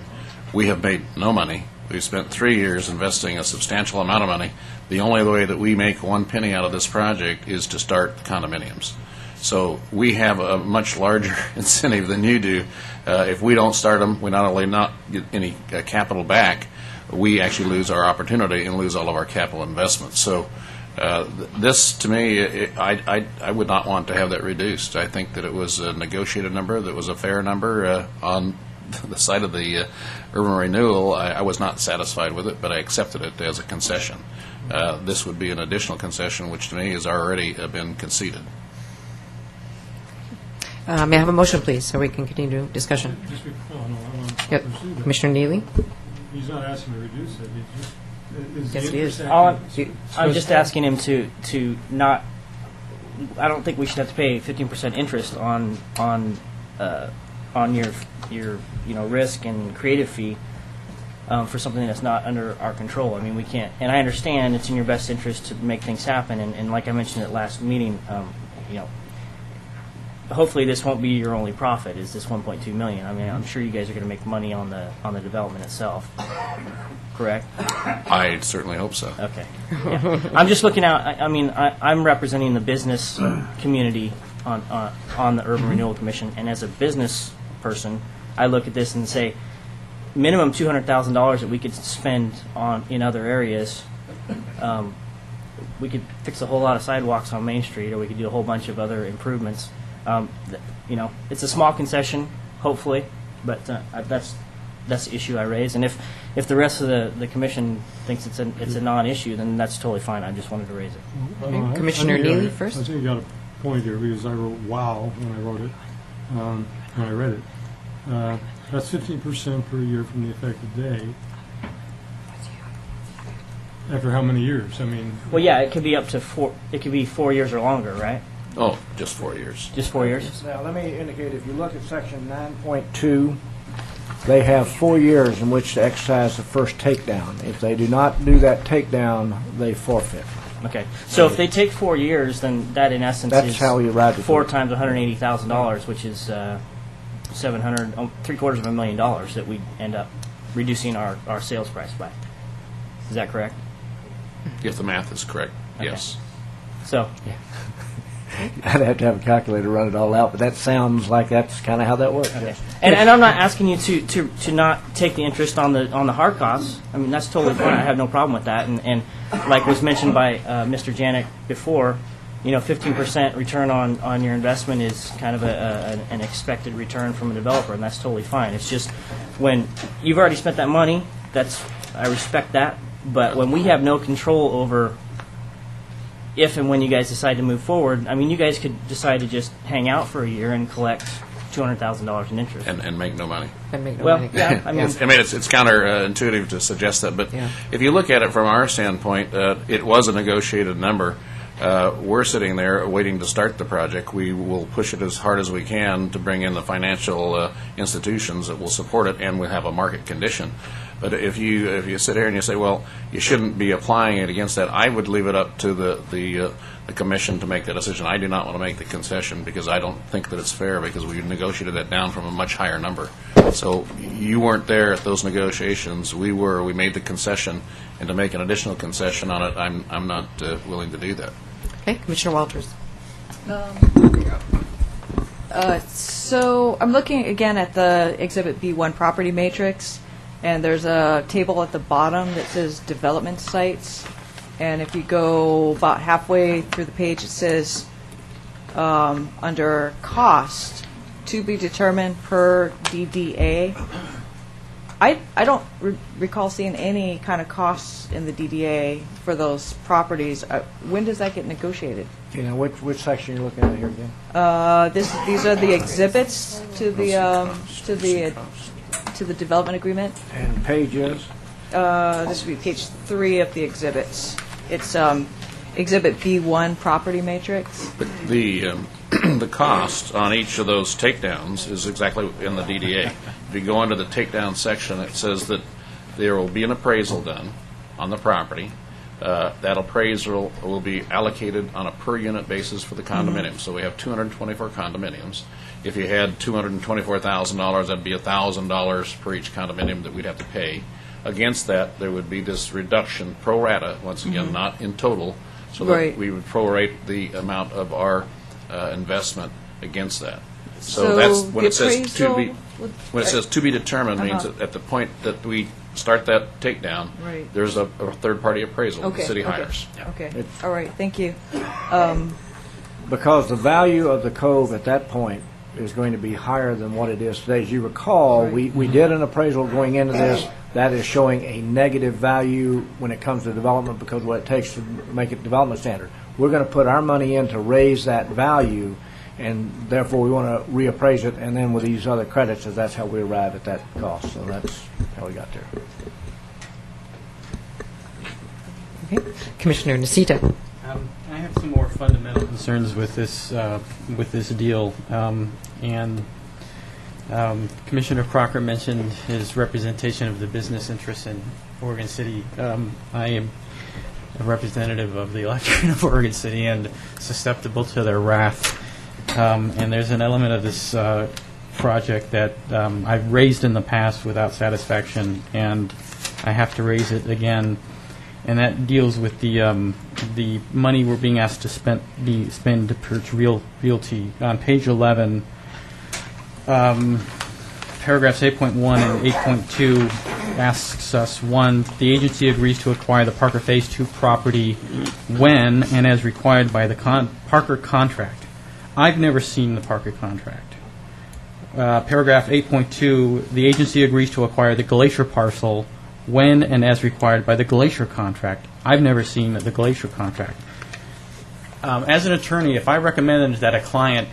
we have made no money. We've spent 3 years investing a substantial amount of money. The only way that we make 1 penny out of this project is to start condominiums. So we have a much larger incentive than you do. If we don't start them, we not only not get any capital back, we actually lose our opportunity and lose all of our capital investments. So this, to me, I would not want to have that reduced. I think that it was a negotiated number, that was a fair number. On the side of the urban renewal, I was not satisfied with it, but I accepted it as a concession. This would be an additional concession, which to me has already been conceded. May I have a motion, please, so we can continue discussion? Just be- oh, no, I want to Yep. pursue that. Commissioner Neely? He's not asking to reduce it. He's just, is Yes, the he is. intersection- I'm just asking him to not. I don't think we should have to pay 15% interest on your risk and creative fee for something that's not under our control. I mean, we can't. And I understand it's in your best interest to make things happen. And like I mentioned at last meeting, hopefully this won't be your only profit. Is this 1.2 million? I mean, I'm sure you guys are going to make money on the development itself. Correct? I certainly hope so. Okay. Yeah. I'm just looking out. I'm representing the business community on the Urban Renewal Commission, and as a business person, I look at this and say, minimum $200,000 that we could spend in other areas. We could fix a whole lot of sidewalks on Main Street, or we could do a whole bunch of other improvements. It's a small concession, hopefully, but that's the issue I raised. And if the rest of the commission thinks it's a non-issue, then that's totally fine. I just wanted to raise it. Commissioner I think you Neely got- first. I think you got a point here, because I wrote "wow" when I wrote it, when I read it. That's 15% per year from the effective day. After how many years? I mean, Well, yeah, it could be up to 4. It could be 4 years or longer, right? Oh, just 4 years. Just 4 years. Now, let me indicate, if you look at section 9.2, they have 4 years in which to exercise the first takedown. If they do not do that takedown, they forfeit. Okay. So if they take 4 years, then that in essence That's is how you ride the 4 boat. times $180,000, which is $750,000 that we end up reducing our sales price by. Is that correct? If the math is correct, yes. So, I'd have to have a calculator run it all out, but that sounds like that's kind of how that works. okay. And I'm not asking you to not take the interest on the hard costs. I mean, that's totally fine. I have no problem with that. And like was mentioned by Mr. Janik before, 15% return on your investment is kind of an expected return from a developer, and that's totally fine. It's just when you've already spent that money, I respect that. But when we have no control over if and when you guys decide to move forward, I mean, you guys could decide to just hang out for a year and collect $200,000 in interest. And make no money. And make no Well, money. yeah, I mean, It's counterintuitive to suggest that, but if you look at it from our standpoint, it was a negotiated number. We're sitting there waiting to start the project. We will push it as hard as we can to bring in the financial institutions that will support it, and we'll have a market condition. But if you sit here and you say, well, you shouldn't be applying it against that, I would leave it up to the commission to make that decision. I do not want to make the concession because I don't think that it's fair, because we negotiated that down from a much higher number. So you weren't there at those negotiations. We were. We made the concession, and to make an additional concession on it, I'm not willing to do that. Okay, Commissioner Walters. So I'm looking again at the Exhibit B1 property matrix, and there's a table at the bottom that says development sites. And if you go about halfway through the page, it says under cost to be determined per DDA. I don't recall seeing any kind of costs in the DDA for those properties. When does that get negotiated? Which section are you looking at here again? These are the exhibits to the development agreement. And pages? This would be page 3 of the exhibits. It's Exhibit B1 property matrix? The the cost on each of those takedowns is exactly in the DDA. If you go into the takedown section, it says that there will be an appraisal done on the property. That appraisal will be allocated on a per unit basis for the condominium. So we have 224 condominiums. If you had $224,000, that'd be $1,000 per each condominium that we'd have to pay. Against that, there would be this reduction pro rata, once again, not in total, so that Right. we would prorate the amount of our investment against that. So that's when the it says to be. appraisal would- When it says to be determined, means Uh-huh. that at the point that we start that takedown, Right. there's a third-party appraisal that Okay. the city okay, hires. Okay. All right. Thank you. Because the value of the cove at that point is going to be higher than what it is today. As you recall, we did an appraisal going into this that is showing a negative value when it comes to development because of what it takes to make it development standard. We're going to put our money in to raise that value, and therefore we want to reappraise it, and then with these other credits, that's how we arrive at that cost. So that's how we got there. Okay. Commissioner Nocita. I have some more fundamental concerns with this deal, and Commissioner Crocker mentioned his representation of the business interests in Oregon City. I am a representative of the electorate of Oregon City and susceptible to their wrath. And there's an element of this project that I've raised in the past without satisfaction, and I have to raise it again. And that deals with the money we're being asked to spend to purchase realty. On page 11, paragraphs 8.1 and 8.2 asks us, 1, the agency agrees to acquire the Parker Phase 2 property when and as required by the Parker contract. I've never seen the Parker contract. Paragraph 8.2, the agency agrees to acquire the Glacier parcel when and as required by the Glacier contract. I've never seen the Glacier contract. As an attorney, if I recommended that a client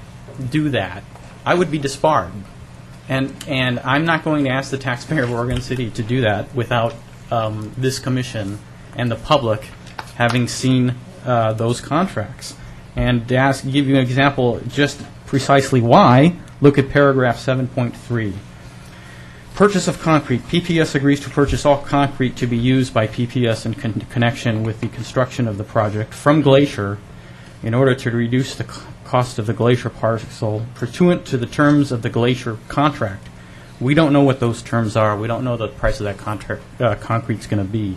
do that, I would be disbarred. And I'm not going to ask the taxpayer of Oregon City to do that without this commission and the public having seen those contracts. And to give you an example just precisely why, look at paragraph 7.3. Purchase of concrete. PPS agrees to purchase all concrete to be used by PPS in connection with the construction of the project from Glacier in order to reduce the cost of the Glacier parcel pursuant to the terms of the Glacier contract. We don't know what those terms are. We don't know the price of that concrete's going to be.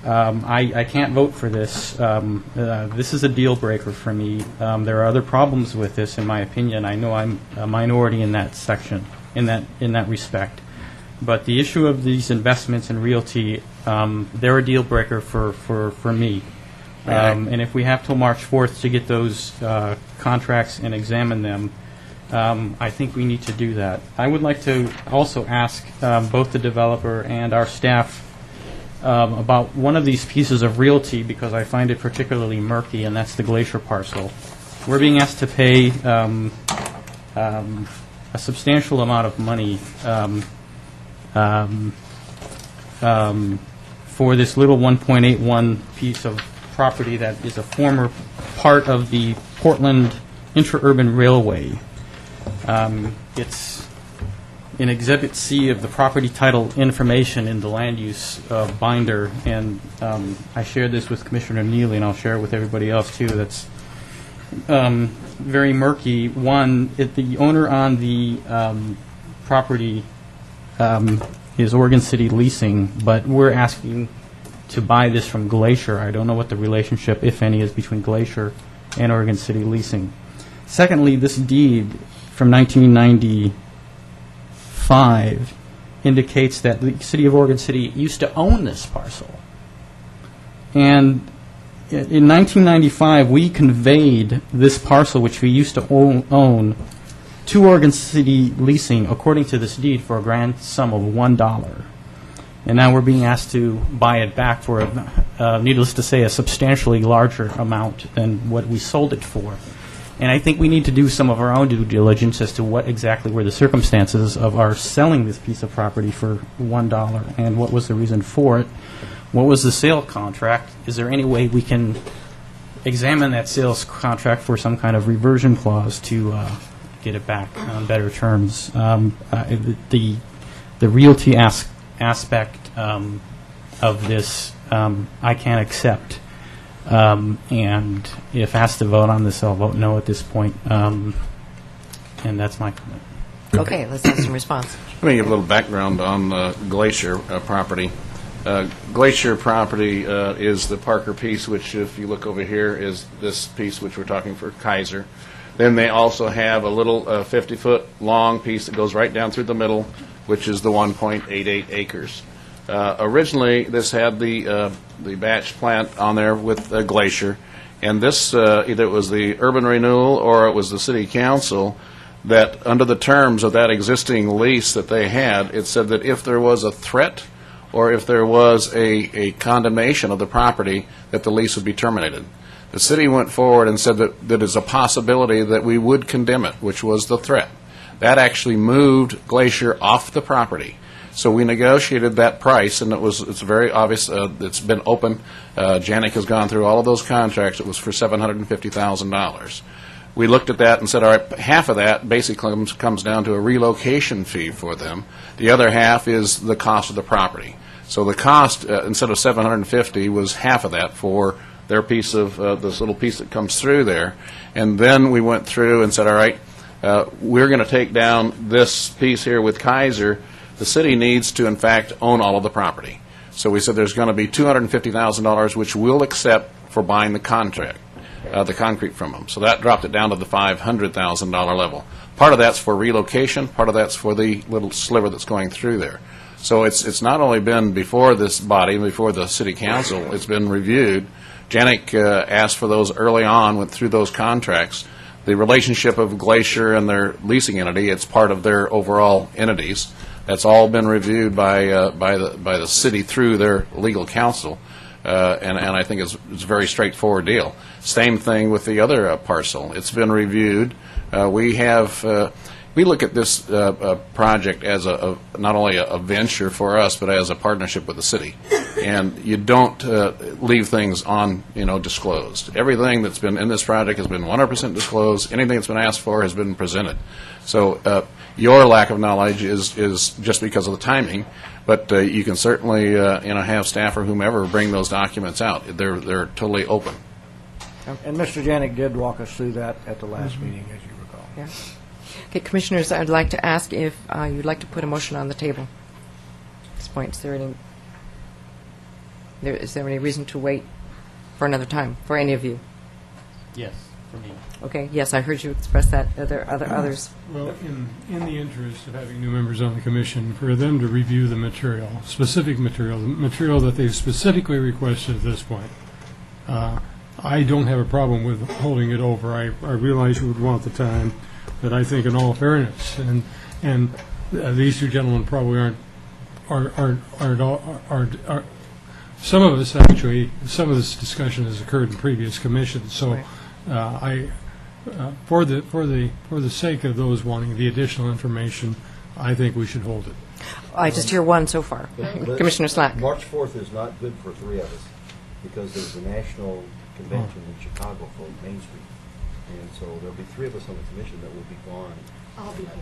I can't vote for this. This is a deal breaker for me. There are other problems with this, in my opinion. I know I'm a minority in that section, in that respect. But the issue of these investments in realty, they're a deal breaker for me. And if we have till March 4th to get those contracts and examine them, I think we need to do that. I would like to also ask both the developer and our staff about one of these pieces of realty because I find it particularly murky, and that's the Glacier parcel. We're being asked to pay a substantial amount of money for this little 1.81 piece of property that is a former part of the Portland Interurban Railway. It's in Exhibit C of the property title information in the land use binder, and I shared this with Commissioner Neely, and I'll share it with everybody else too. That's very murky. One, the owner on the property is Oregon City Leasing, but we're asking to buy this from Glacier. I don't know what the relationship, if any, is between Glacier and Oregon City Leasing. Secondly, this deed from 1995 indicates that the city of Oregon City used to own this parcel. And in 1995, we conveyed this parcel, which we used to own, to Oregon City Leasing, according to this deed, for a grand sum of $1. And now we're being asked to buy it back for, needless to say, a substantially larger amount than what we sold it for. And I think we need to do some of our own due diligence as to what exactly were the circumstances of our selling this piece of property for $1 and what was the reason for it. what was the sale contract? Is there any way we can examine that sales contract for some kind of reversion clause to get it back on better terms? The realty aspect of this, I can't accept. And if asked to vote on this, I'll vote no at this point. And that's my comment. Okay, let's have some response. Let me give a little background on Glacier property. Glacier property is the Parker piece, which if you look over here is this piece which we're talking for Kaiser. Then they also have a little 50-foot long piece that goes right down through the middle, which is the 1.88 acres. Originally, this had the batch plant on there with Glacier, and this either it was the Urban Renewal or it was the City Council that under the terms of that existing lease that they had, it said that if there was a threat or if there was a condemnation of the property, that the lease would be terminated. The city went forward and said that there is a possibility that we would condemn it, which was the threat. That actually moved Glacier off the property. So we negotiated that price, and it's very obvious. It's been open. Janik has gone through all of those contracts. It was for $750,000. We looked at that and said, all right, half of that basically comes down to a relocation fee for them. The other half is the cost of the property. So the cost, instead of $750,000, was half of that for their piece of this little piece that comes through there. And then we went through and said, all right, we're going to take down this piece here with Kaiser. The city needs to, in fact, own all of the property. So we said there's going to be $250,000, which we'll accept for buying the contract. The concrete from them. So that dropped it down to the $500,000 level. Part of that's for relocation, part of that's for the little sliver that's going through there. So it's not only been before this body, before the city council, it's been reviewed. Janik asked for those early on, went through those contracts. The relationship of Glacier and their leasing entity, it's part of their overall entities. That's all been reviewed by the city through their legal counsel. And I think it's a very straightforward deal. Same thing with the other parcel. It's been reviewed. We look at this project as not only a venture for us, but as a partnership with the city. And you don't leave things disclosed. Everything that's been in this project has been 100% disclosed. Anything that's been asked for has been presented. So your lack of knowledge is just because of the timing. But you can certainly, have staff or whomever bring those documents out. They're totally open. And Mr. Janik did walk us through that at the last meeting, as you recall. Yeah. Okay, Commissioners, I'd like to ask if you'd like to put a motion on the table at this point. Is there any reason to wait for another time for any of you? Yes, for me. Okay, yes, I heard you express that. Are there others? Well, in the interest of having new members on the commission, for them to review the material, specific material, the material that they've specifically requested at this point, I don't have a problem with holding it over. I realize you would want the time, but I think in all fairness, and these two gentlemen probably aren't some of us actually, some of this discussion has occurred in previous commissions, so for the sake of those wanting the additional information, I think we should hold it. I just hear one so far. Commissioner Slack. March 4th is not good for three of us because there's a national convention in Chicago for Main Street. And so there'll be three of us on the commission that will be gone. I'll be here.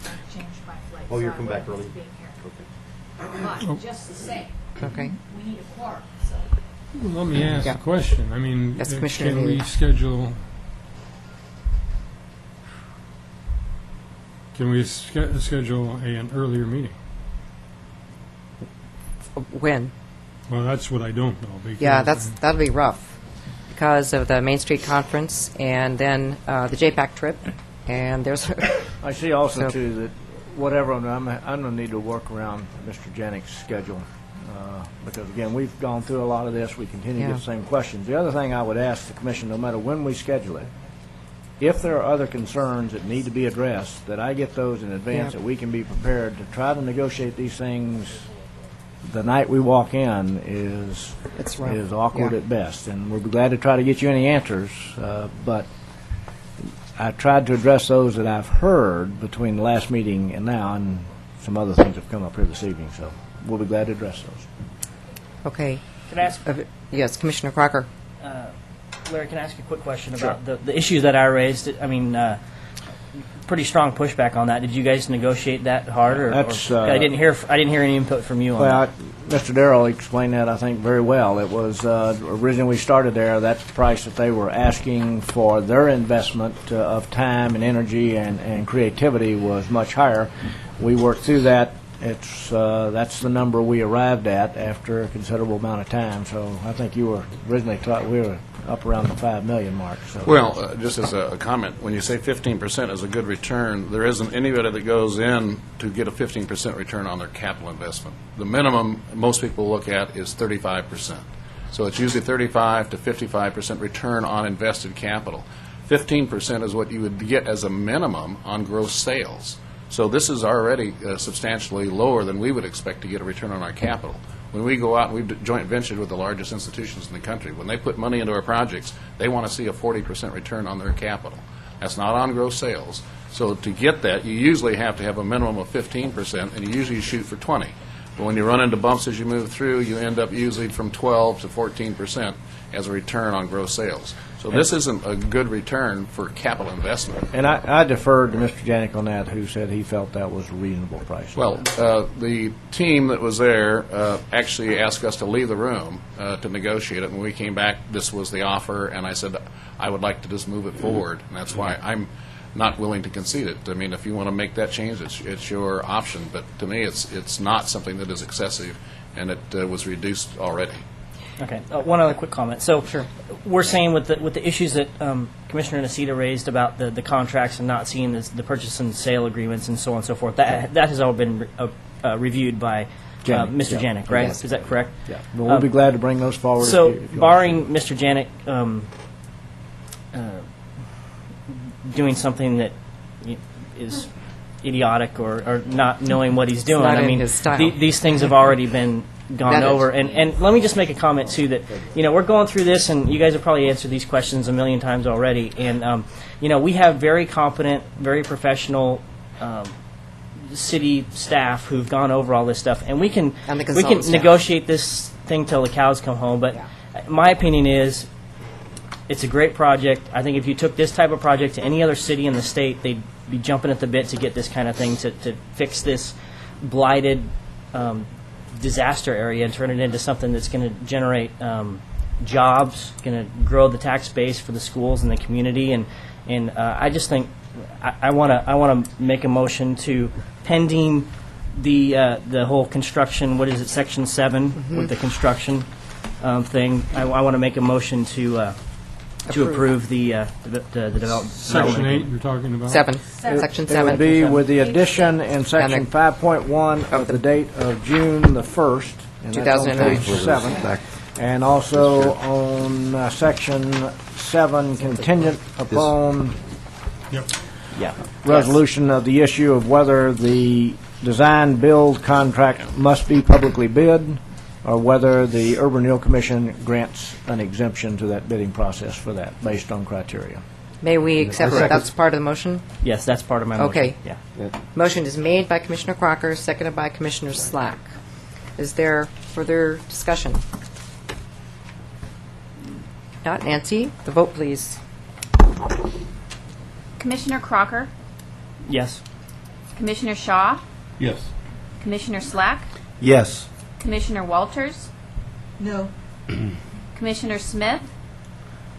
I changed my flight. Oh, you're so I coming back won't early? be here. Okay. But just the same, Okay. we need a quorum, so. Well, let me ask Yeah. a question. I mean, Yes, Commissioner can we Neely. schedule? Can we schedule an earlier meeting? When? Well, that's what I don't know. Because Yeah, that'll be rough because of the Main Street Conference and then the JPAC trip, and there's. I see also, So- too, that whatever, I'm going to need to work around Mr. Janik's schedule, because, again, we've gone through a lot of this. We continue to Yeah. get the same questions. The other thing I would ask the commission, no matter when we schedule it, if there are other concerns that need to be addressed, that I get those in advance, Yeah. that we can be prepared to try to negotiate these things the night we walk in is rough. is awkward Yeah. at best. And we'll be glad to try to get you any answers, but I tried to address those that I've heard between the last meeting and now, and some other things have come up here this evening, so we'll be glad to address those. Okay. Can I ask, Yes, Commissioner Crocker. Larry, can I ask you a quick question about the issues that I raised? I mean, pretty strong pushback on that. Did you guys negotiate that hard, or I didn't hear any input from you on that? Mr. Darrell explained that, I think, very well. It was, originally we started there, that's the price that they were asking for their investment of time and energy and creativity was much higher. We worked through that. That's the number we arrived at after a considerable amount of time. So I think you were originally thought we were up around the $5 million mark. So. Well, just as a comment, when you say 15% is a good return, there isn't anybody that goes in to get a 15% return on their capital investment. The minimum most people look at is 35%. So it's usually 35 to 55% return on invested capital. 15% is what you would get as a minimum on gross sales. So this is already substantially lower than we would expect to get a return on our capital. When we go out and we've joint ventured with the largest institutions in the country, when they put money into our projects, they want to see a 40% return on their capital. That's not on gross sales. So to get that, you usually have to have a minimum of 15%, and you usually shoot for 20. But when you run into bumps as you move through, you end up usually from 12 to 14% as a return on gross sales. So this isn't a good return for capital investment. And I deferred to Mr. Janik on that, who said he felt that was a reasonable price. Well, the team that was there actually asked us to leave the room to negotiate it. When we came back, this was the offer, and I said, I would like to just move it forward, and that's why I'm not willing to concede it. I mean, if you want to make that change, it's your option, but to me, it's not something that is excessive, and it was reduced already. Okay. One other quick comment. So we're saying with the issues that Commissioner Nacita raised about the contracts and not seeing the purchase and sale agreements and so on and so forth, that has all been reviewed by Mr. Janik, right? Yes. Is that correct? Yeah. Well, we'll be glad to bring those forward. So if you barring Mr. Janik doing something that is idiotic or not knowing what he's doing, not I in mean, his style. These things have already been gone That is. over. And let me just make a comment, too, that, we're going through this, and you guys have probably answered these questions a million times already. And, we have very competent, very professional city staff who've gone over all this stuff. And we can negotiate this thing till the cows come home. But my opinion is it's a great project. I think if you took this type of project to any other city in the state, they'd be jumping at the bit to get this kind of thing to fix this blighted disaster area and turn it into something that's going to generate jobs, going to grow the tax base for the schools and the community. And I just think I want to make a motion to, pending the whole construction. What is it, Section 7 with the construction thing? I want to make a motion to approve the development. Section 8 you're talking about? 7. Section 7. It would be with the addition in Section 5.1 of the date of June the 1st. And that's on page 7. And also on Section 7, contingent upon resolution of the issue of whether the design-build contract must be publicly bid, or whether the Urban Renewal Commission grants an exemption to that bidding process for that, based on criteria. May we accept that? That's part of the motion? Yes, that's part of my motion. Okay. Yeah. Motion is made by Commissioner Crocker, seconded by Commissioner Slack. Is there further discussion? Not. Nancy, the vote, please. Commissioner Crocker, Yes. Commissioner Shaw, Yes. Commissioner Slack, Yes. Commissioner Walters, No. Commissioner Smith,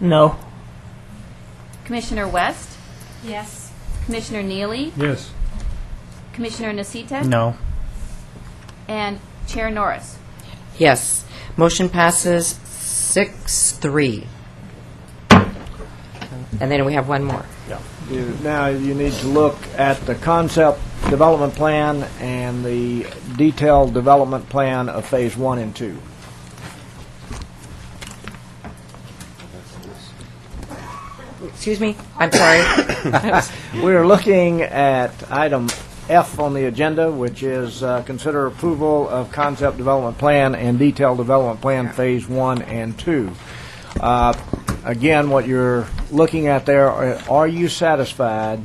No. Commissioner West, Yes. Commissioner Neely, Yes. Commissioner Nacita, No. and Chair Norris. Yes. Motion passes 6-3. And then we have one more. Now you need to look at the concept development plan and the detailed development plan of Phase 1 and 2. Excuse me? I'm sorry. We're looking at item F on the agenda, which is consider approval of concept development plan and detailed development plan Phase 1 and 2. Again, what you're looking at there, are you satisfied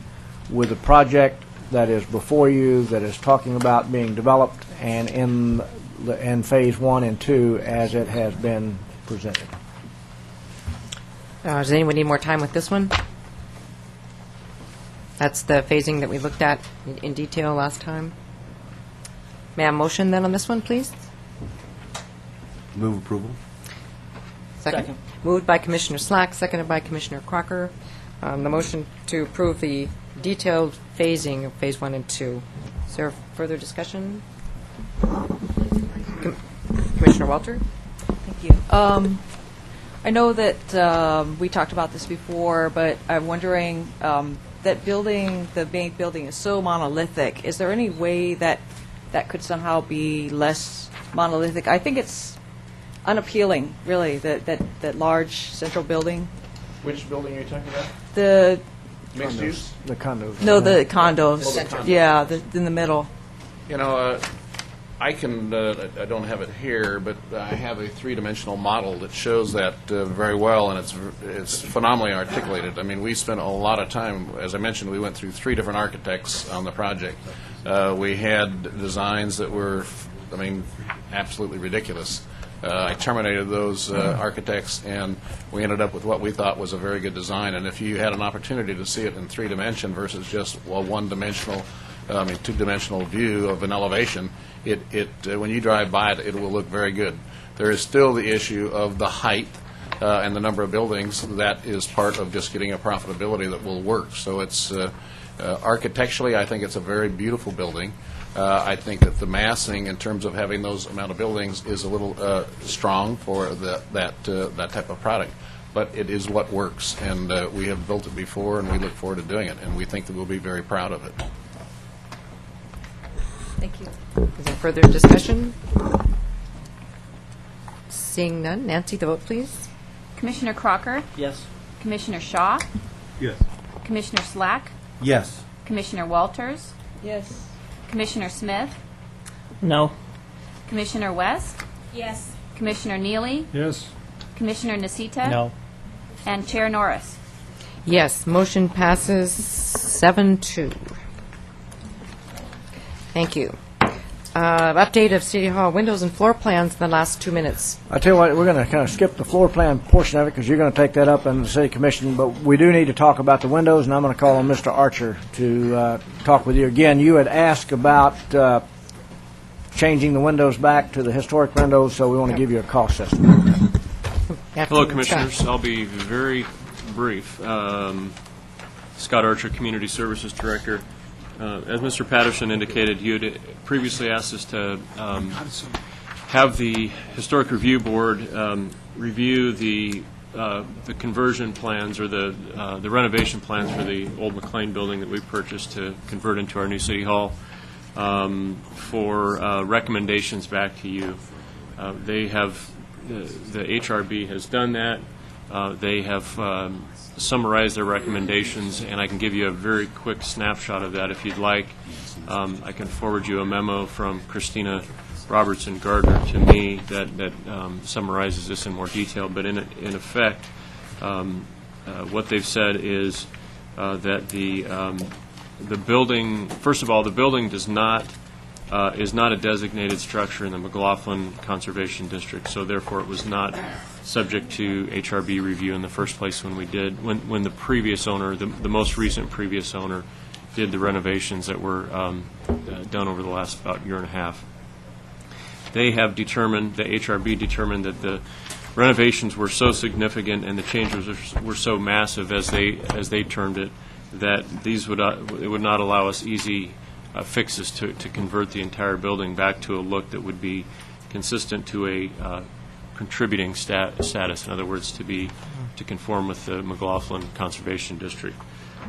with the project that is before you, that is talking about being developed, and in in Phase 1 and 2 as it has been presented. Does anyone need more time with this one? That's the phasing that we looked at in detail last time. May I have a motion then on this one, please? Move approval. Second. Moved by Commissioner Slack, seconded by Commissioner Crocker. The motion to approve the detailed phasing of Phase 1 and 2. Is there further discussion? Commissioner Walter? Thank you. I know that we talked about this before, but I'm wondering, that building, the main building is so monolithic. Is there any way that that could somehow be less monolithic? I think it's unappealing, really, that large central building. Which building are you talking about? The Mixed use? The condos. No, the condos. Oh, the condos. Yeah, in the middle. You know, I don't have it here, but I have a three-dimensional model that shows that very well, and it's phenomenally articulated. I mean, we spent a lot of time, as I mentioned, we went through 3 different architects on the project. We had designs that were, absolutely ridiculous. I terminated those architects, and we ended up with what we thought was a very good design. And if you had an opportunity to see it in 3-dimension versus just one-dimensional, two-dimensional view of an elevation, when you drive by it, it will look very good. There is still the issue of the height and the number of buildings. That is part of just getting a profitability that will work. So it's architecturally, I think it's a very beautiful building. I think that the massing, in terms of having those amount of buildings, is a little strong for that type of product. But it is what works, and we have built it before, and we look forward to doing it, and we think that we'll be very proud of it. Thank you. Is there further discussion? Seeing none. Nancy, the vote, please. Commissioner Crocker? Yes. Commissioner Shaw? Yes. Commissioner Slack? Yes. Commissioner Walters? Yes. Commissioner Smith? No. Commissioner West? Yes. Commissioner Neely? Yes. Commissioner Nasita? No. And Chair Norris. Yes, motion passes 7-2. Thank you. Update of City Hall windows and floor plans in the last 2 minutes. I tell you what, we're going to kind of skip the floor plan portion of it because you're going to take that up in the City Commission, but we do need to talk about the windows, and I'm going to call on Mr. Archer to talk with you. Again, you had asked about changing the windows back to the historic windows, so we want to give you a cost estimate. Hello, Commissioners. I'll be very brief. Scott Archer, Community Services Director. As Mr. Patterson indicated, you had previously asked us to have the Historic Review Board review the conversion plans or the renovation plans for the old McLean building that we purchased to convert into our new City Hall for recommendations back to you. They have, the HRB has done that. They have summarize their recommendations, and I can give you a very quick snapshot of that if you'd like. I can forward you a memo from Christina Robertson Gardner to me that summarizes this in more detail. But in effect, what they've said is that the building, first of all, the building is not a designated structure in the McLaughlin Conservation District, so therefore it was not subject to HRB review in the first place when the previous owner, the most recent previous owner, did the renovations that were done over the last about year and a half. They have determined, the HRB determined that the renovations were so significant and the changes were so massive, as they termed it, that it would not allow us easy fixes to convert the entire building back to a look that would be consistent to a contributing status. In other words, to conform with the McLaughlin Conservation District.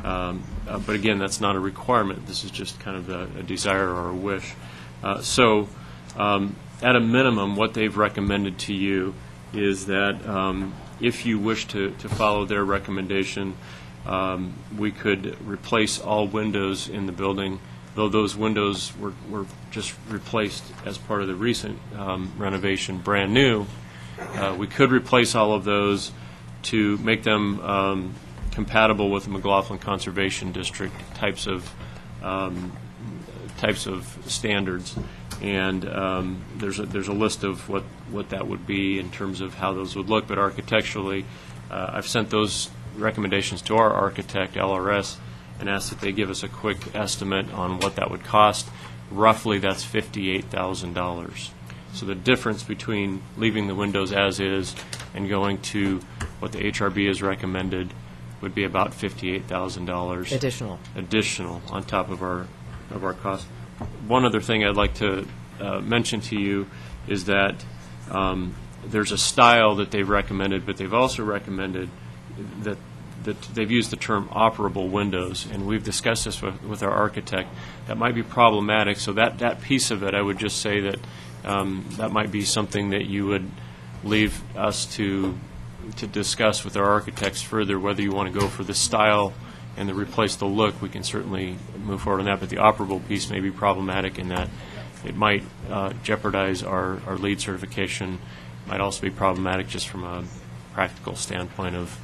But again, that's not a requirement. This is just kind of a desire or a wish. So at a minimum, what they've recommended to you is that if you wish to follow their recommendation, we could replace all windows in the building. Though those windows were just replaced as part of the recent renovation, brand new, we could replace all of those to make them compatible with the McLaughlin Conservation District types of standards. and there's a list of what that would be in terms of how those would look. But architecturally, I've sent those recommendations to our architect, LRS, and asked that they give us a quick estimate on what that would cost. Roughly, that's $58,000. So the difference between leaving the windows as is and going to what the HRB has recommended would be about $58,000 additional on top of our cost. One other thing I'd like to mention to you is that there's a style that they've recommended, but they've also recommended that they've used the term operable windows, and we've discussed this with our architect. That might be problematic, so that piece of it, I would just say that that might be something that you would leave us to discuss with our architects further, whether you want to go for the style and replace the look. We can certainly move forward on that, but the operable piece may be problematic in that it might jeopardize our LEED certification. Might also be problematic just from a practical standpoint of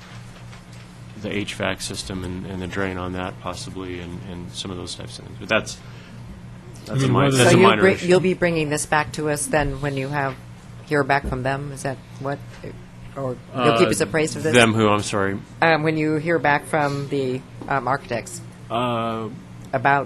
the HVAC system and the drain on that possibly, and some of those types of things. But that's a minor issue. You'll be bringing this back to us then when you hear back from them? Is that what? Or you'll keep us appraised of this? Them who, I'm sorry? When you hear back from the architects about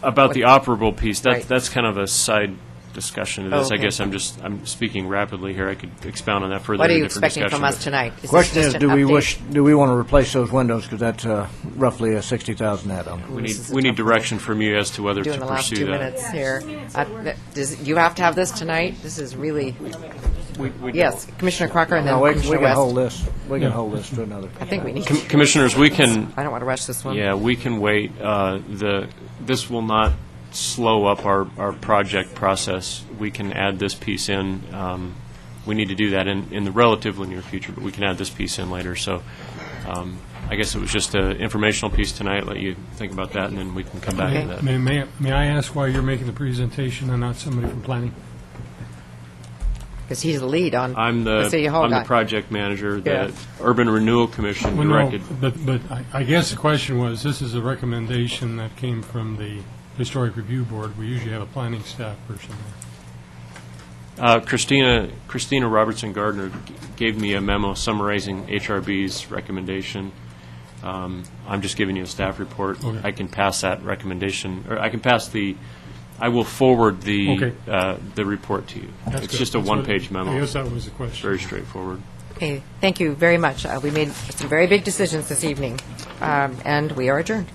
the operable piece, Right. that's kind of a side discussion to this. Okay. I guess I'm speaking rapidly here. I could expound on that further. What are in a you different expecting discussion, from us but- tonight? Is this Question just is, an do we update? do we want to replace those windows, because that's roughly a $60,000 add-on. We need direction from you as to whether Doing to the last pursue 2 that. minutes here. You have to have this tonight? This is really... Yes, Commissioner Crocker and then No, we Commissioner can West. hold this. We can hold this to another. I think we need Commissioners, we can. I don't want to rush this one. Yeah, we can wait. This will not slow up our project process. We can add this piece in. We need to do that in the relatively near future, but we can add this piece in later. So I guess it was just an informational piece tonight. Let you think about that, and then we can come back to that. May I ask why you're making the presentation and not somebody from planning? Because he's the lead on I'm the City Hall guy. the project manager. Yeah. The Urban Renewal Commission Well, directed. no, but I guess the question was, this is a recommendation that came from the Historic Review Board. We usually have a planning staff person there. Christina Robertson Gardner gave me a memo summarizing HRB's recommendation. I'm just giving you a staff report. Okay. I can pass that recommendation, or I can pass I will forward the report to you. That's It's good. just a That's one-page memo. I guess that was the question. Very straightforward. Okay, thank you very much. We made some very big decisions this evening, and we are adjourned.